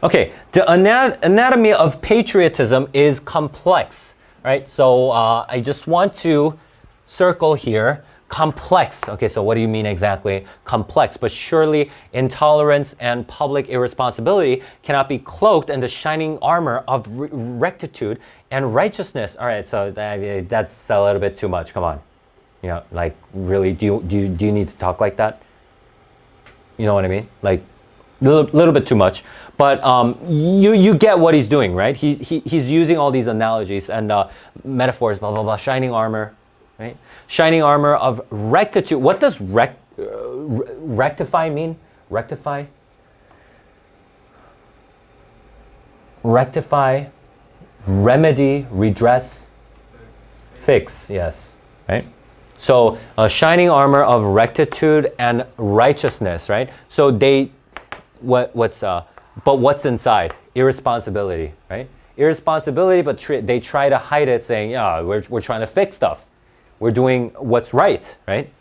Okay, the anatomy of patriotism is complex, right? So I just want to circle here, complex. Okay, so what do you mean exactly? Complex, but surely intolerance and public irresponsibility cannot be cloaked in the shining armor of rectitude and righteousness. All right, so that's a little bit too much. Come on, you know, like really, do you need to talk like that? You know what I mean? Like little bit too much. But you get what he's doing, right? He's using all these analogies and metaphors, blah, blah, blah, shining armor, right? Shining armor of rectitude. What does rectify mean? Rectify? Rectify, remedy, redress, fix, yes, right? So shining armor of rectitude and righteousness, right? So but what's inside? Irresponsibility, right? Irresponsibility, but they try to hide it saying, yeah, we're trying to fix stuff. We're doing what's right, right?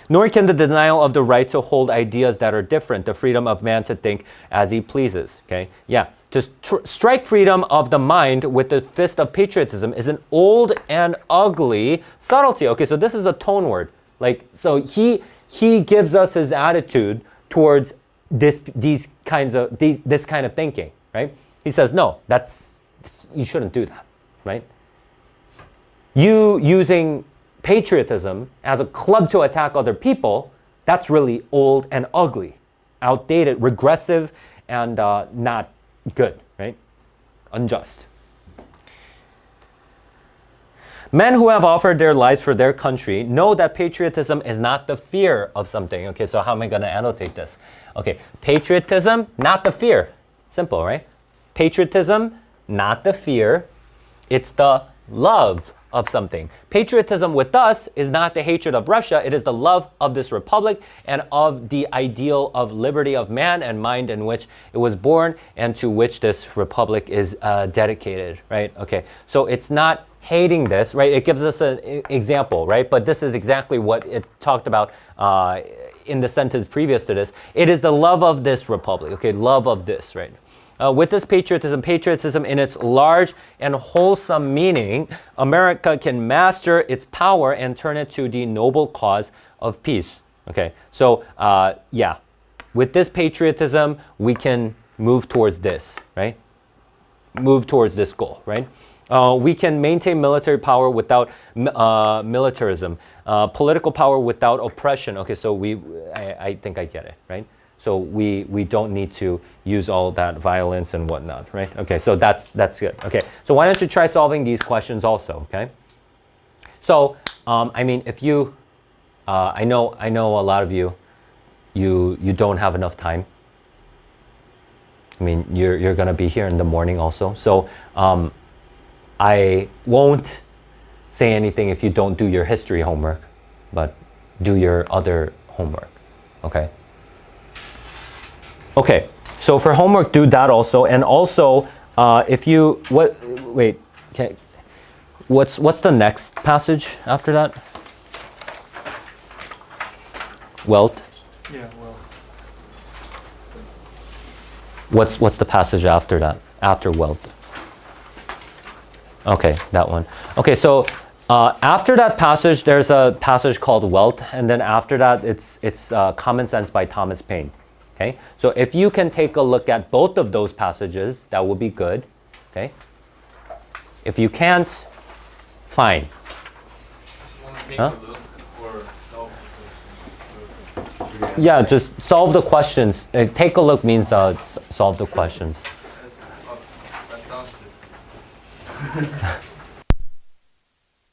Nor can the denial of the right to hold ideas that are different, the freedom of man to think as he pleases, okay? Yeah, to strike freedom of the mind with the fist of patriotism is an old and ugly subtlety. Okay, so this is a tone word. Like, so he gives us his attitude towards this kind of thinking, right? He says, no, you shouldn't do that, right? You using patriotism as a club to attack other people, that's really old and ugly, outdated, regressive, and not good, right? Unjust. Men who have offered their lives for their country know that patriotism is not the fear of something. Okay, so how am I going to annotate this? Okay, patriotism, not the fear. Simple, right? Patriotism, not the fear. It's the love of something. Patriotism with us is not the hatred of Russia. It is the love of this republic and of the ideal of liberty of man and mind in which it was born and to which this republic is dedicated, right? Okay, so it's not hating this, right? It gives us an example, right? But this is exactly what it talked about in the sentence previous to this. It is the love of this republic, okay? Love of this, right? With this patriotism in its large and wholesome meaning, America can master its power and turn it to the noble cause of peace. Okay, so yeah, with this patriotism, we can move towards this, right? Move towards this goal, right? We can maintain military power without militarism, political power without oppression. Okay, so I think I get it, right? So we don't need to use all that violence and whatnot, right? Okay, so that's good. Okay, so why don't you try solving these questions also, okay? So, I mean, if you, I know a lot of you don't have enough time. I mean, you're gonna be here in the morning also. So, I won't say anything if you don't do your history homework, but do your other homework, okay? Okay, so for homework, do that also. And also, if you, what's the next passage after that? Wealth? Yeah, well. What's the passage after that? After wealth? Okay, that one. Okay, so after that passage, there's a passage called Wealth, and then after that, it's Common Sense by Thomas Paine. Okay, so if you can take a look at both of those passages, that would be good. Okay, if you can't, fine. Just want to take Huh? a look or solve the question. Yeah, just solve the questions. Take a look means solve the questions. That sounds different.